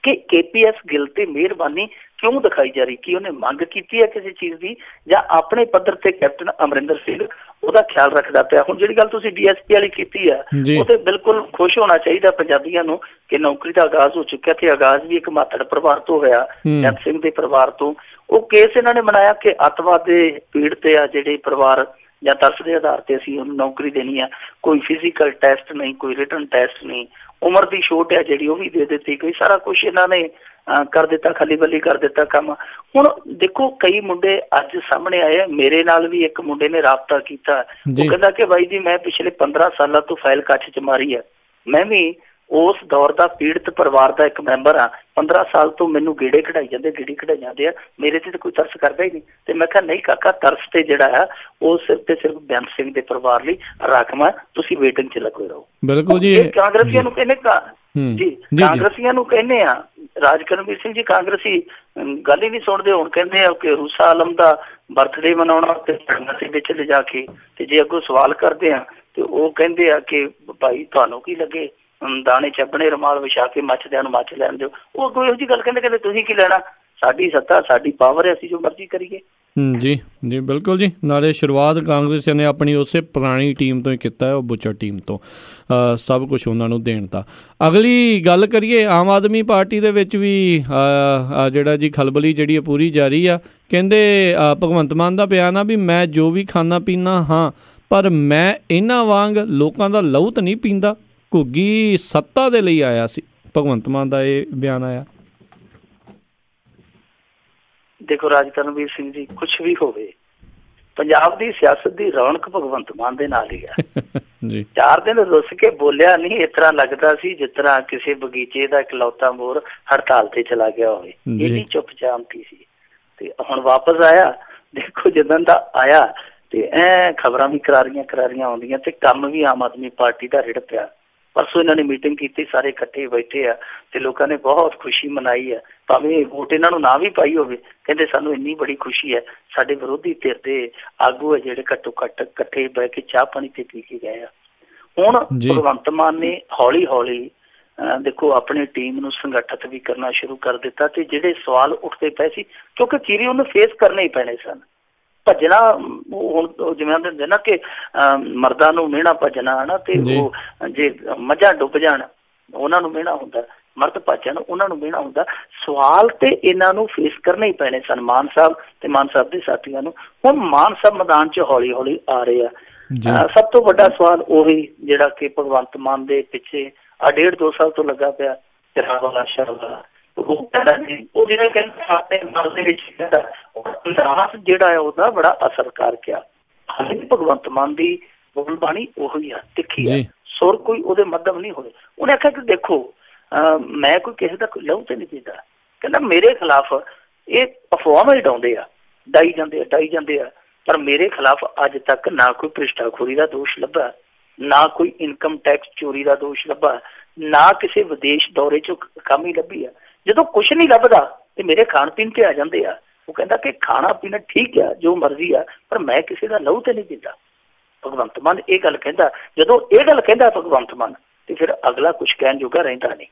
ਕਿ KPS ਗਿੱਲ ਤੇ ਮਿਹਰਬਾਨੀ ਕਿਉਂ ਦਿਖਾਈ ਜਾ ਰਹੀ, ਕਿ ਉਹਨੇ ਮੰਗ ਕੀਤੀ ਹੈ ਕਿਸੇ ਚੀਜ਼ ਦੀ ਜਾਂ ਆਪਣੇ ਪੱਧਰ ਤੇ ਕੈਪਟਨ ਅਮਰਿੰਦਰ ਸਿੰਘ ਉਹਦਾ ਖਿਆਲ ਰੱਖਦਾ ਪਿਆ। ਹੁਣ ਜਿਹੜੀ ਗੱਲ ਤੁਸੀਂ DSP ਵਾਲੀ ਕੀਤੀ ਆ ਉਹ ਤੇ ਬਿਲਕੁਲ ਖੁਸ਼ ਹੋਣਾ ਚਾਹੀਦਾ ਪੰਜਾਬੀਆਂ ਨੂੰ ਕਿ ਨੌਕਰੀ ਦਾ ਆਗਾਜ਼ ਹੋ ਚੁੱਕਿਆ ਤੇ ਆਗਾਜ਼ ਵੀ ਇੱਕ ਮਾਤੜ ਪਰਿਵਾਰ ਤੋਂ ਹੋਇਆ, ਜੱਟ ਸਿੰਘ ਦੇ ਪਰਿਵਾਰ ਤੋਂ। ਉਹ ਕੇਸ ਇਹਨਾਂ ਨੇ ਬਣਾਇਆ ਕਿ ਅੱਤਵਾਦ ਦੇ ਪੀੜਤ ਆ ਜਿਹੜੇ ਪਰਿਵਾਰ ਜਾਂ ਤਰਸ ਦੇ ਆਧਾਰ ਤੇ ਅਸੀਂ ਉਹਨੂੰ ਨੌਕਰੀ ਦੇਣੀ ਆ, ਕੋਈ ਫਿਜ਼ੀਕਲ ਟੈਸਟ ਨਹੀਂ, ਕੋਈ ਰਿਟਨ ਟੈਸਟ ਨਹੀਂ, ਉਮਰ ਦੀ ਛੋਟ ਹੈ ਜਿਹੜੀ ਉਹ ਵੀ ਦੇ ਦਿੱਤੀ ਗਈ, ਸਾਰਾ ਕੁਛ ਇਹਨਾਂ ਨੇ ਕਰ ਦਿੱਤਾ, ਖਾਲੀ ਬੱਲੀ ਕਰ ਦਿੱਤਾ ਕੰਮ। ਹੁਣ ਦੇਖੋ ਕਈ ਮੁੰਡੇ ਅੱਜ ਸਾਹਮਣੇ ਆਏ ਆ, ਮੇਰੇ ਨਾਲ ਵੀ ਇੱਕ ਮੁੰਡੇ ਨੇ ਰਾਬਤਾ ਕੀਤਾ, ਉਹ ਕਹਿੰਦਾ ਕਿ ਬਾਈ ਜੀ ਮੈਂ ਪਿਛਲੇ 15 ਸਾਲਾਂ ਤੋਂ ਫਾਈਲ ਕੱਛ ਚ ਮਾਰੀ ਹੈ, ਮੈਂ ਵੀ ਉਸ ਦੌਰ ਦਾ ਪੀੜਤ ਪਰਿਵਾਰ ਦਾ ਇੱਕ ਮੈਂਬਰ ਆ, 15 ਸਾਲ ਤੋਂ ਮੈਨੂੰ ਗੇੜੇ ਕਢਾਈ ਜਾਂਦੇ ਆ, ਮੇਰੇ ਤੇ ਤਾਂ ਕੋਈ ਤਰਸ ਕਰਦਾ ਹੀ ਨਹੀਂ। ਤੇ ਮੈਂ ਕਿਹਾ ਨਹੀਂ ਕਾਕਾ, ਤਰਸ ਤੇ ਜਿਹੜਾ ਆ ਉਹ ਸਿਰਫ ਤੇ ਸਿਰਫ ਬੇਅੰਤ ਸਿੰਘ ਦੇ ਪਰਿਵਾਰ ਲਈ ਰਾਖਵਾਂ, ਤੁਸੀਂ ਵੇਟਿੰਗ ਚ ਲੱਗੇ ਰਹੋ। ਬਿਲਕੁਲ ਜੀ, ਕਾਂਗਰਸੀਆਂ ਨੂੰ ਕਹਿੰਦੇ ਕਾਂਗਰਸੀਆਂ ਨੂੰ ਕਹਿੰਦੇ ਆ, ਰਾਜ ਕਰਨਵੀਰ ਸਿੰਘ ਜੀ ਕਾਂਗਰਸੀ ਗੱਲ ਹੀ ਨਹੀਂ ਸੁਣਦੇ। ਹੁਣ ਕਹਿੰਦੇ ਆ ਕਿ ਰੂਸਾ ਆਲਮ ਦਾ ਬਰਥਡੇ ਮਨਾਉਣਾ ਤੇ ਦੇ ਵਿੱਚ ਲਿਜਾ ਕੇ, ਤੇ ਜੇ ਅੱਗੋਂ ਸਵਾਲ ਕਰਦੇ ਆ ਤੇ ਉਹ ਕਹਿੰਦੇ ਆ ਕਿ ਭਾਈ ਤੁਹਾਨੂੰ ਕੀ ਲੱਗੇ, ਦਾਣੇ ਚੱਬਣੇ ਰੁਮਾਲ ਵਿਛਾ ਕੇ ਮੱਚਦਿਆਂ ਨੂੰ ਮੱਚ ਲੈਣ ਦਿਓ। ਉਹ ਕੋਈ ਇਹੋ ਜਿਹੀ ਗੱਲ ਕਹਿੰਦੇ ਤੁਸੀਂ ਕੀ ਲੈਣਾ, ਸਾਡੀ ਸੱਤਾ ਸਾਡੀ ਪਾਵਰ ਹੈ, ਅਸੀਂ ਜੋ ਮਰਜ਼ੀ ਕਰੀਏ। ਜੀ ਬਿਲਕੁਲ ਜੀ, ਨਾਲੇ ਸ਼ੁਰੂਆਤ ਕਾਂਗਰਸ ਨੇ ਆਪਣੀ ਉਸੇ ਪੁਰਾਣੀ ਟੀਮ ਤੋਂ ਹੀ ਕੀਤਾ ਹੈ, ਉਹ ਬੁੱਚਰ ਟੀਮ ਤੋਂ, ਸਭ ਕੁਛ ਉਹਨਾਂ ਨੂੰ ਦੇਣ ਦਾ। ਅਗਲੀ ਗੱਲ ਕਰੀਏ, ਆਮ ਆਦਮੀ ਪਾਰਟੀ ਦੇ ਵਿੱਚ ਵੀ ਜਿਹੜਾ ਜੀ ਖਲਬਲੀ ਜਿਹੜੀ ਪੂਰੀ ਜਾਰੀ ਆ। ਕਹਿੰਦੇ ਭਗਵੰਤ ਮਾਨ ਦਾ ਬਿਆਨ ਆ ਵੀ ਮੈਂ ਜੋ ਵੀ ਖਾਣਾ ਪੀਣਾ ਹਾਂ, ਪਰ ਮੈਂ ਇਹਨਾਂ ਵਾਂਗ ਲੋਕਾਂ ਦਾ ਲਹੂ ਤਾਂ ਨਹੀਂ ਪੀਂਦਾ। ਘੁੱਗੀ ਸੱਤਾ ਦੇ ਲਈ ਆਇਆ ਸੀ, ਭਗਵੰਤ ਮਾਨ ਦਾ ਇਹ ਬਿਆਨ ਆਇਆ। ਦੇਖੋ ਰਾਜ ਕਰਨਵੀਰ ਸਿੰਘ ਜੀ, ਕੁਛ ਵੀ ਹੋਵੇ ਪੰਜਾਬ ਦੀ ਸਿਆਸਤ ਦੀ ਰੌਣਕ ਭਗਵੰਤ ਮਾਨ ਦੇ ਨਾਲ ਹੀ ਹੈ। 4 ਦਿਨ ਰੁੱਸ ਕੇ ਬੋਲਿਆ ਨਹੀਂ, ਇਸ ਤਰ੍ਹਾਂ ਲੱਗਦਾ ਸੀ ਜਿਸ ਤਰ੍ਹਾਂ ਕਿਸੇ ਬਗੀਚੇ ਦਾ ਇਕਲੌਤਾ ਮੋਰ ਹੜਤਾਲ ਤੇ ਚਲਾ ਗਿਆ ਹੋਵੇ, ਇਹਦੀ ਚੁੱਪ ਚਾਮਤੀ ਸੀ। ਤੇ ਹੁਣ ਵਾਪਸ ਆਇਆ, ਦੇਖੋ ਜਦੋਂ ਦਾ ਆਇਆ ਤੇ ਖਬਰਾਂ ਵੀ ਕਰਾਰੀਆਂ ਆਉਂਦੀਆਂ ਤੇ ਕੰਮ ਵੀ ਆਮ ਆਦਮੀ ਪਾਰਟੀ ਦਾ ਰਿੜ ਪਿਆ। ਪਰਸੋਂ ਇਹਨਾਂ ਨੇ ਮੀਟਿੰਗ ਕੀਤੀ, ਸਾਰੇ ਇਕੱਠੇ ਬੈਠੇ ਆ ਤੇ ਲੋਕਾਂ ਨੇ ਬਹੁਤ ਖੁਸ਼ੀ ਮਨਾਈ ਹੈ, ਭਾਵੇਂ ਵੋਟ ਇਹਨਾਂ ਨੂੰ ਨਾ ਵੀ ਪਾਈ ਹੋਵੇ। ਕਹਿੰਦੇ ਸਾਨੂੰ ਇੰਨੀ ਬੜੀ ਖੁਸ਼ੀ ਹੈ, ਸਾਡੇ ਵਿਰੋਧੀ ਧਿਰ ਦੇ ਆਗੂ ਹੈ ਜਿਹੜੇ ਘੱਟੋ ਘੱਟ ਇਕੱਠੇ ਬਹਿ ਕੇ ਚਾਹ ਪਾਣੀ ਤੇ ਪੀ ਕੇ ਗਏ ਆ। ਹੁਣ ਭਗਵੰਤ ਮਾਨ ਨੇ ਹੌਲੀ ਦੇਖੋ ਆਪਣੀ ਟੀਮ ਨੂੰ ਸੰਗਠਿਤ ਵੀ ਕਰਨਾ ਸ਼ੁਰੂ ਕਰ ਦਿੱਤਾ ਤੇ ਜਿਹੜੇ ਸਵਾਲ ਉੱਠਦੇ ਪਏ ਸੀ, ਕਿਉਂਕਿ ਚੀਰੀ ਉਹਨੂੰ ਫੇਸ ਕਰਨੇ ਹੀ ਪੈਣੇ ਸਨ। ਭੱਜਣਾ ਹੁਣ ਜਿਵੇਂ ਹੁੰਦੇ ਨਾ ਕਿ ਮਰਦਾਂ ਨੂੰ ਮਿਹਣਾ ਭੱਜਣਾ ਹੈ ਤੇ ਉਹ ਜੇ ਮੱਝਾਂ ਡੁੱਬ ਜਾਣ ਉਹਨਾਂ ਨੂੰ ਮਿਹਣਾ ਹੁੰਦਾ, ਮਰਦ ਭੱਜਣ ਉਹਨਾਂ ਨੂੰ ਮਿਹਣਾ ਹੁੰਦਾ। ਸਵਾਲ ਤੇ ਇਹਨਾਂ ਨੂੰ ਫੇਸ ਕਰਨੇ ਹੀ ਪੈਣੇ ਸਨ, ਮਾਨ ਸਾਹਿਬ ਤੇ ਮਾਨ ਸਾਹਿਬ ਦੇ ਸਾਥੀਆਂ ਨੂੰ। ਹੁਣ ਮਾਨ ਸਾਹਿਬ ਮੈਦਾਨ 'ਚ ਹੌਲੀ ਆ ਰਹੇ ਆ। ਸਭ ਤੋਂ ਵੱਡਾ ਸਵਾਲ ਉਹੀ ਜਿਹੜਾ ਕਿ ਭਗਵੰਤ ਮਾਨ ਦੇ ਪਿੱਛੇ 1.5-2 ਸਾਲ ਤੋਂ ਲੱਗਾ ਪਿਆ, ਉਹ ਜਿਹੜਾ ਕਹਿੰਦਾ ਆਪਣੇ ਮਨ ਦੇ ਵਿੱਚ ਜਿਹੜਾ ਹੈ ਉਹਦਾ ਬੜਾ ਅਸਰ ਕਰ ਗਿਆ। ਹਾਲੇ ਵੀ ਭਗਵੰਤ ਮਾਨ ਦੀ ਬੋਲਬਾਣੀ ਉਹੀ ਆ, ਤਿੱਖੀ ਆ, ਸੁਰ ਕੋਈ ਉਹਦੇ ਮੱਧਮ ਨਹੀਂ ਹੋਏ। ਉਹਨੇ ਆਖਿਆ ਕਿ ਦੇਖੋ ਮੈਂ ਕੋਈ ਕਿਸੇ ਦਾ ਲਹੂ ਤੇ ਨਹੀਂ ਪੀਂਦਾ, ਕਹਿੰਦਾ ਮੇਰੇ ਖਿਲਾਫ ਇਹ ਅਫਵਾਹਾਂ ਹੀ ਡਾਈ ਜਾਂਦੇ ਆ, ਪਰ ਮੇਰੇ ਖਿਲਾਫ ਅੱਜ ਤੱਕ ਨਾ ਕੋਈ ਭ੍ਰਿਸ਼ਟਾਖੋਰੀ ਦਾ ਦੋਸ਼ ਲੱਭਾ, ਨਾ ਕੋਈ ਇਨਕਮ ਟੈਕਸ ਚੋਰੀ ਦਾ ਦੋਸ਼ ਲੱਭਾ, ਨਾ ਕਿਸੇ ਵਿਦੇਸ਼ ਦੌਰੇ 'ਚ ਕਮੀ ਲੱਭੀ ਆ। ਜਦੋਂ ਕੁਛ ਨਹੀਂ ਲੱਭਦਾ ਤੇ ਮੇਰੇ ਖਾਣ ਪੀਣ ਤੇ ਆ ਜਾਂਦੇ ਆ। ਉਹ ਕਹਿੰਦਾ ਕਿ ਖਾਣਾ ਪੀਣਾ ਠੀਕ ਆ, ਜੋ ਮਰਜ਼ੀ ਆ, ਪਰ ਮੈਂ ਕਿਸੇ ਦਾ ਲਹੂ ਤੇ ਨਹੀਂ ਪੀਂਦਾ। ਭਗਵੰਤ ਮਾਨ ਇਹ ਗੱਲ ਕਹਿੰਦਾ। ਜਦੋਂ ਇਹ ਗੱਲ ਕਹਿੰਦਾ ਭਗਵੰਤ ਮਾਨ ਤੇ ਫਿਰ ਅਗਲਾ ਕੁਛ ਕਹਿਣ ਜੋਗਾ ਰਹਿੰਦਾ ਨਹੀਂ,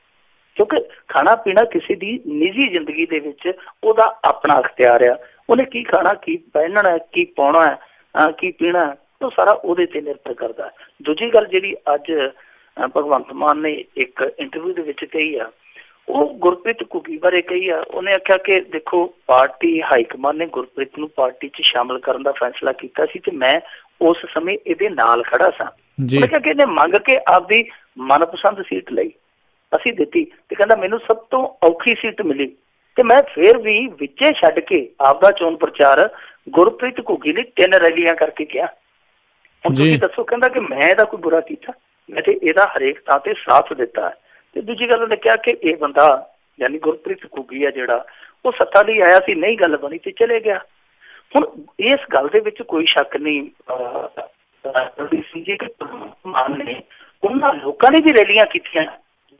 ਕਿਉਂਕਿ ਖਾਣਾ ਪੀਣਾ ਕਿਸੇ ਦੀ ਨਿੱਜੀ ਜ਼ਿੰਦਗੀ ਦੇ ਵਿੱਚ ਉਹਦਾ ਆਪਣਾ ਅਖਤਿਆਰ ਆ। ਉਹਨੇ ਕੀ ਖਾਣਾ, ਕੀ ਪਹਿਨਣਾ, ਕੀ ਪਾਉਣਾ, ਕੀ ਪੀਣਾ, ਉਹ ਸਾਰਾ ਉਹਦੇ ਤੇ ਨਿਰਭਰ ਕਰਦਾ। ਦੂਜੀ ਗੱਲ ਜਿਹੜੀ ਅੱਜ ਭਗਵੰਤ ਮਾਨ ਨੇ ਇੱਕ ਇੰਟਰਵਿਊ ਦੇ ਵਿੱਚ ਕਹੀ ਆ, ਉਹ ਗੁਰਪ੍ਰੀਤ ਘੁੱਗੀ ਬਾਰੇ ਕਹੀ ਆ। ਉਹਨੇ ਆਖਿਆ ਕਿ ਦੇਖੋ ਪਾਰਟੀ ਹਾਈਕਮਾਨ ਨੇ ਗੁਰਪ੍ਰੀਤ ਨੂੰ ਪਾਰਟੀ 'ਚ ਸ਼ਾਮਲ ਕਰਨ ਦਾ ਫੈਸਲਾ ਕੀਤਾ ਸੀ ਤੇ ਮੈਂ ਉਸ ਸਮੇਂ ਇਹਦੇ ਨਾਲ ਖੜਾ ਸਾਂ। ਉਹਨੇ ਕਿਹਾ ਕਿ ਇਹਨੇ ਮੰਗ ਕੇ ਆਪਦੀ ਮਨਪਸੰਦ ਸੀਟ ਲਈ, ਅਸੀਂ ਦਿੱਤੀ ਤੇ ਕਹਿੰਦਾ ਮੈਨੂੰ ਸਭ ਤੋਂ ਔਖੀ ਸੀਟ ਮਿਲੀ ਤੇ ਮੈਂ ਫਿਰ ਵੀ ਵਿੱਚੇ ਛੱਡ ਕੇ ਆਪਦਾ ਚੋਣ ਪ੍ਰਚਾਰ ਗੁਰਪ੍ਰੀਤ ਘੁੱਗੀ ਲਈ 3 ਰੈਲੀਆਂ ਕਰਕੇ ਕਿਹਾ। ਹੁਣ ਤੁਸੀਂ ਦੱਸੋ, ਕਹਿੰਦਾ ਕਿ ਮੈਂ ਇਹਦਾ ਕੋਈ ਬੁਰਾ ਕੀਤਾ, ਮੈਂ ਤੇ ਇਹਦਾ ਹਰੇਕ ਥਾਂ ਤੇ ਸਾਥ ਦਿੱਤਾ ਹੈ। ਤੇ ਦੂਜੀ ਗੱਲ ਉਹਨੇ ਕਿਹਾ ਕਿ ਇਹ ਬੰਦਾ ਯਾਨੀ ਗੁਰਪ੍ਰੀਤ ਘੁੱਗੀ ਆ ਜਿਹੜਾ, ਉਹ ਸੱਤਾ ਲਈ ਆਇਆ ਸੀ, ਨਹੀਂ ਗੱਲ ਬਣੀ ਤੇ ਚਲੇ ਗਿਆ। ਹੁਣ ਇਸ ਗੱਲ ਦੇ ਵਿੱਚ ਕੋਈ ਸ਼ੱਕ ਨਹੀਂ ਕਿ ਮਾਨ ਨੇ ਉਹਨਾਂ ਲੋਕਾਂ ਨੇ ਵੀ ਰੈਲੀਆਂ ਕੀਤੀਆਂ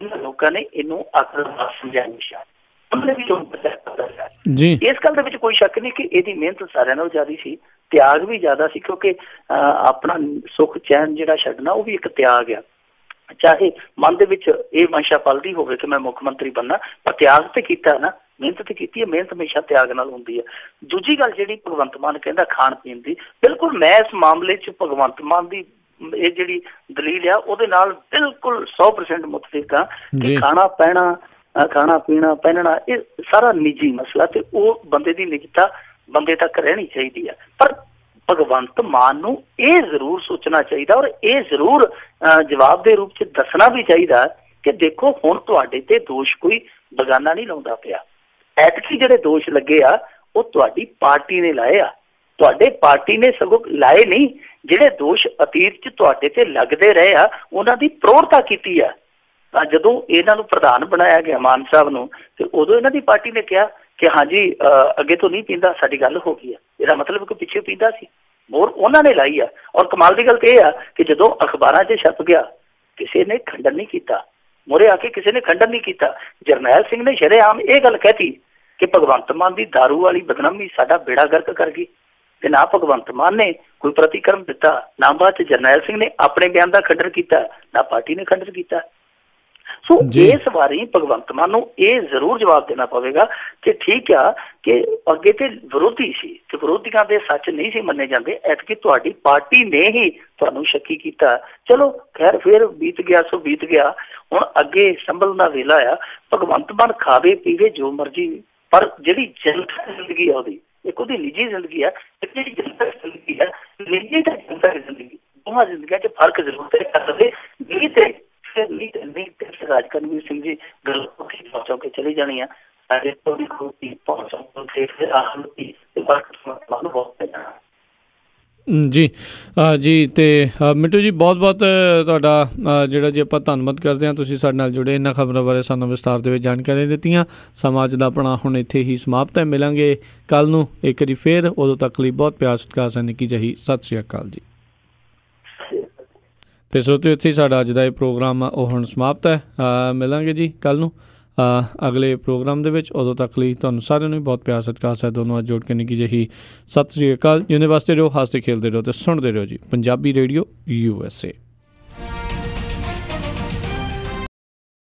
ਜਿਹਨਾਂ ਲੋਕਾਂ ਨੇ ਇਹਨੂੰ ਆਤੰਕਵਾਦ ਸਮਝਿਆ। ਇਸ ਗੱਲ ਦੇ ਵਿੱਚ ਕੋਈ ਸ਼ੱਕ ਨਹੀਂ ਕਿ ਇਹਦੀ ਮਿਹਨਤ ਸਾਰਿਆਂ ਨਾਲੋਂ ਜ਼ਿਆਦਾ ਸੀ, ਤਿਆਗ ਵੀ ਜ਼ਿਆਦਾ ਸੀ, ਕਿਉਂਕਿ ਆਪਣਾ ਸੁੱਖ ਚੈਨ ਜਿਹੜਾ ਛੱਡਣਾ ਉਹ ਵੀ ਇੱਕ ਤਿਆਗ ਆ। ਚਾਹੇ ਮਨ ਦੇ ਵਿੱਚ ਇਹ ਮਨਸ਼ਾ ਪਲਦੀ ਹੋਵੇ ਕਿ ਮੈਂ ਮੁੱਖ ਮੰਤਰੀ ਬਣਨਾ, ਪਰ ਤਿਆਗ ਤੇ ਕੀਤਾ ਨਾ, ਮਿਹਨਤ ਤੇ ਕੀਤੀ ਹੈ। ਮਿਹਨਤ ਹਮੇਸ਼ਾ ਤਿਆਗ ਨਾਲ ਹੁੰਦੀ ਹੈ। ਦੂਜੀ ਗੱਲ ਜਿਹੜੀ ਭਗਵੰਤ ਮਾਨ ਕਹਿੰਦਾ ਖਾਣ ਪੀਣ ਦੀ, ਬਿਲਕੁਲ ਮੈਂ ਇਸ ਮਾਮਲੇ 'ਚ ਭਗਵੰਤ ਮਾਨ ਦੀ ਇਹ ਜਿਹੜੀ ਦਲੀਲ ਆ ਉਹਦੇ ਨਾਲ ਬਿਲਕੁਲ 100% ਮੁਤਫਿਕ ਆ ਕਿ ਖਾਣਾ ਪੀਣਾ ਪਹਿਨਣਾ ਇਹ ਸਾਰਾ ਨਿੱਜੀ ਮਸਲਾ ਤੇ ਉਹ ਬੰਦੇ ਦੀ ਨਿੱਜਤਾ ਬੰਦੇ ਤੱਕ ਰਹਿਣੀ ਚਾਹੀਦੀ ਹੈ। ਪਰ ਭਗਵੰਤ ਮਾਨ ਨੂੰ ਇਹ ਜ਼ਰੂਰ ਸੋਚਣਾ ਚਾਹੀਦਾ ਔਰ ਇਹ ਜ਼ਰੂਰ ਜਵਾਬ ਦੇ ਰੂਪ 'ਚ ਦੱਸਣਾ ਵੀ ਚਾਹੀਦਾ ਕਿ ਦੇਖੋ ਹੁਣ ਤੁਹਾਡੇ ਤੇ ਦੋਸ਼ ਕੋਈ ਬਗਾਨਾ ਨਹੀਂ ਲਾਉਂਦਾ ਪਿਆ। ਐਤਕੀ ਜਿਹੜੇ ਦੋਸ਼ ਲੱਗੇ ਆ ਉਹ ਤੁਹਾਡੀ ਪਾਰਟੀ ਨੇ ਲਾਏ ਆ, ਤੁਹਾਡੇ ਪਾਰਟੀ ਨੇ ਸਗੋਂ ਲਾਏ ਨਹੀਂ। ਜਿਹੜੇ ਦੋਸ਼ ਅਤੀਤ 'ਚ ਤੁਹਾਡੇ ਤੇ ਲੱਗਦੇ ਰਹੇ ਆ ਉਹਨਾਂ ਦੀ ਪ੍ਰੋੜਤਾ ਕੀਤੀ ਆ। ਜਦੋਂ ਇਹਨਾਂ ਨੂੰ ਪ੍ਰਧਾਨ ਬਣਾਇਆ ਗਿਆ ਮਾਨ ਸਾਹਿਬ ਨੂੰ, ਤੇ ਉਦੋਂ ਇਹਨਾਂ ਦੀ ਪਾਰਟੀ ਨੇ ਕਿਹਾ ਕਿ ਹਾਂਜੀ ਅੱਗੇ ਤੋਂ ਨਹੀਂ ਪੀਂਦਾ, ਸਾਡੀ ਗੱਲ ਹੋ ਗਈ ਆ। ਇਹਦਾ ਮਤਲਬ ਕਿ ਪਿੱਛੇ ਪੀਂਦਾ ਸੀ, ਮੋਹਰ ਉਹਨਾਂ ਨੇ ਲਾਈ ਆ। ਔਰ ਕਮਾਲ ਦੀ ਗੱਲ ਤੇ ਇਹ ਆ ਕਿ ਜਦੋਂ ਅਖਬਾਰਾਂ 'ਚ ਛਪ ਗਿਆ ਕਿਸੇ ਨੇ ਖੰਡਨ ਨਹੀਂ ਕੀਤਾ, ਮੋਹਰੇ ਆ ਕੇ ਕਿਸੇ ਨੇ ਖੰਡਨ ਨਹੀਂ ਕੀਤਾ। ਜਰਨੈਲ ਸਿੰਘ ਨੇ ਸ਼ਰੇਆਮ ਇਹ ਗੱਲ ਕਹਿਤੀ ਕਿ ਭਗਵੰਤ ਮਾਨ ਦੀ ਦਾਰੂ ਵਾਲੀ ਬਦਨਾਮੀ ਸਾਡਾ ਬੇੜਾ ਗਰਕ ਕਰ ਗਈ, ਤੇ ਨਾ ਭਗਵੰਤ ਮਾਨ ਨੇ ਕੋਈ ਪ੍ਰਤੀਕਰਮ ਦਿੱਤਾ, ਨਾ ਬਾਅਦ 'ਚ ਜਰਨੈਲ ਸਿੰਘ ਨੇ ਆਪਣੇ ਬਿਆਨ ਦਾ ਖੰਡਨ ਕੀਤਾ, ਨਾ ਪਾਰਟੀ ਨੇ ਖੰਡਨ ਕੀਤਾ। ਸੋ ਇਸ ਵਾਰੀ ਭਗਵੰਤ ਮਾਨ ਨੂੰ ਇਹ ਜ਼ਰੂਰ ਜਵਾਬ ਦੇਣਾ ਪਵੇਗਾ ਕਿ ਠੀਕ ਆ ਕਿ ਅੱਗੇ ਤੇ ਵਿਰੋਧੀ ਸੀ ਤੇ ਵਿਰੋਧੀਆਂ ਦੇ ਸੱਚ ਨਹੀਂ ਸੀ ਮੰਨੇ ਜਾਂਦੇ, ਐਤਕੀ ਤੁਹਾਡੀ ਪਾਰਟੀ ਨੇ ਹੀ ਤੁਹਾਨੂੰ ਸ਼ੱਕੀ ਕੀਤਾ। ਚਲੋ ਖੈਰ ਫਿਰ ਬੀਤ ਗਿਆ ਸੋ ਬੀਤ ਗਿਆ, ਹੁਣ ਅੱਗੇ ਸੰਭਲਣ ਦਾ ਵੇਲਾ ਆ। ਭਗਵੰਤ ਮਾਨ ਖਾਵੇ ਪੀਵੇ ਜੋ ਮਰਜ਼ੀ, ਪਰ ਜਿਹੜੀ ਜਨਤਾ ਜ਼ਿੰਦਗੀ ਆ ਉਹਦੀ, ਇੱਕ ਉਹਦੀ ਨਿੱਜੀ ਜ਼ਿੰਦਗੀ ਆ, ਇੱਕ ਜਿਹੜੀ ਜਨਤਾ ਜ਼ਿੰਦਗੀ ਆ, ਨਿੱਜੀ ਤੇ ਜਨਤਾ ਦੀ ਜ਼ਿੰਦਗੀ, ਦੋਵਾਂ ਜ਼ਿੰਦਗੀਆਂ 'ਚ ਫਰਕ ਜ਼ਰੂਰ ਕਰ ਸਕਦੇ। ਰਾਜ ਕਰਨਵੀਰ ਸਿੰਘ ਜੀ ਗੱਲ ਪਹੁੰਚੋ ਕੇ ਚਲੀ ਜਾਣੀ ਆ ਜੀ ਜੀ। ਤੇ ਮਿੰਟੂ ਜੀ ਬਹੁਤ ਬਹੁਤ ਤੁਹਾਡਾ ਜਿਹੜਾ ਜੀ ਆਪਾਂ ਧੰਨਵਾਦ ਕਰਦੇ ਹਾਂ, ਤੁਸੀਂ ਸਾਡੇ ਨਾਲ ਜੁੜੇ, ਇਹਨਾਂ ਖਬਰਾਂ ਬਾਰੇ ਸਾਨੂੰ ਵਿਸਤਾਰ ਦੇ ਵਿੱਚ ਜਾਣਕਾਰੀ ਦਿੱਤੀਆਂ। ਸਮਾਂ ਅੱਜ ਦਾ ਆਪਣਾ ਹੁਣ ਇੱਥੇ ਹੀ ਸਮਾਪਤ ਹੈ। ਮਿਲਾਂਗੇ ਕੱਲ੍ਹ ਨੂੰ ਇੱਕ ਵਾਰੀ ਫਿਰ, ਉਦੋਂ ਤੱਕ ਲਈ ਬਹੁਤ ਪਿਆਰ ਸਤਿਕਾਰ ਸਨ ਨਿੱਕੀ ਜਿਹੀ ਸਤਿ ਸ਼੍ਰੀ ਅਕਾਲ ਜੀ। ਤੇ ਸਰੋਤਿਓ ਇੱਥੇ ਸਾਡਾ ਅੱਜ ਦਾ ਇਹ ਪ੍ਰੋਗਰਾਮ ਉਹ ਹੁਣ ਸਮਾਪਤ ਹੈ। ਮਿਲਾਂਗੇ ਜੀ ਕੱਲ੍ਹ ਨੂੰ ਅਗਲੇ ਪ੍ਰੋਗਰਾਮ ਦੇ ਵਿੱਚ, ਉਦੋਂ ਤੱਕ ਲਈ ਤੁਹਾਨੂੰ ਸਾਰਿਆਂ ਨੂੰ ਬਹੁਤ ਪਿਆਰ ਸਤਿਕਾਰ ਹੈ। ਦੋਨੋਂ ਅੱਜ ਜੋੜ ਕੇ ਨਿੱਕੀ ਜਿਹੀ ਸਤਿ ਸ਼੍ਰੀ ਅਕਾਲ। ਜਿਉਂਦੇ ਵਾਸਤੇ ਰਹੋ, ਹੱਸਦੇ ਖੇਲਦੇ ਰਹੋ ਤੇ ਸੁਣਦੇ ਰਹੋ ਜੀ ਪੰਜਾਬੀ ਰੇਡੀਓ USA।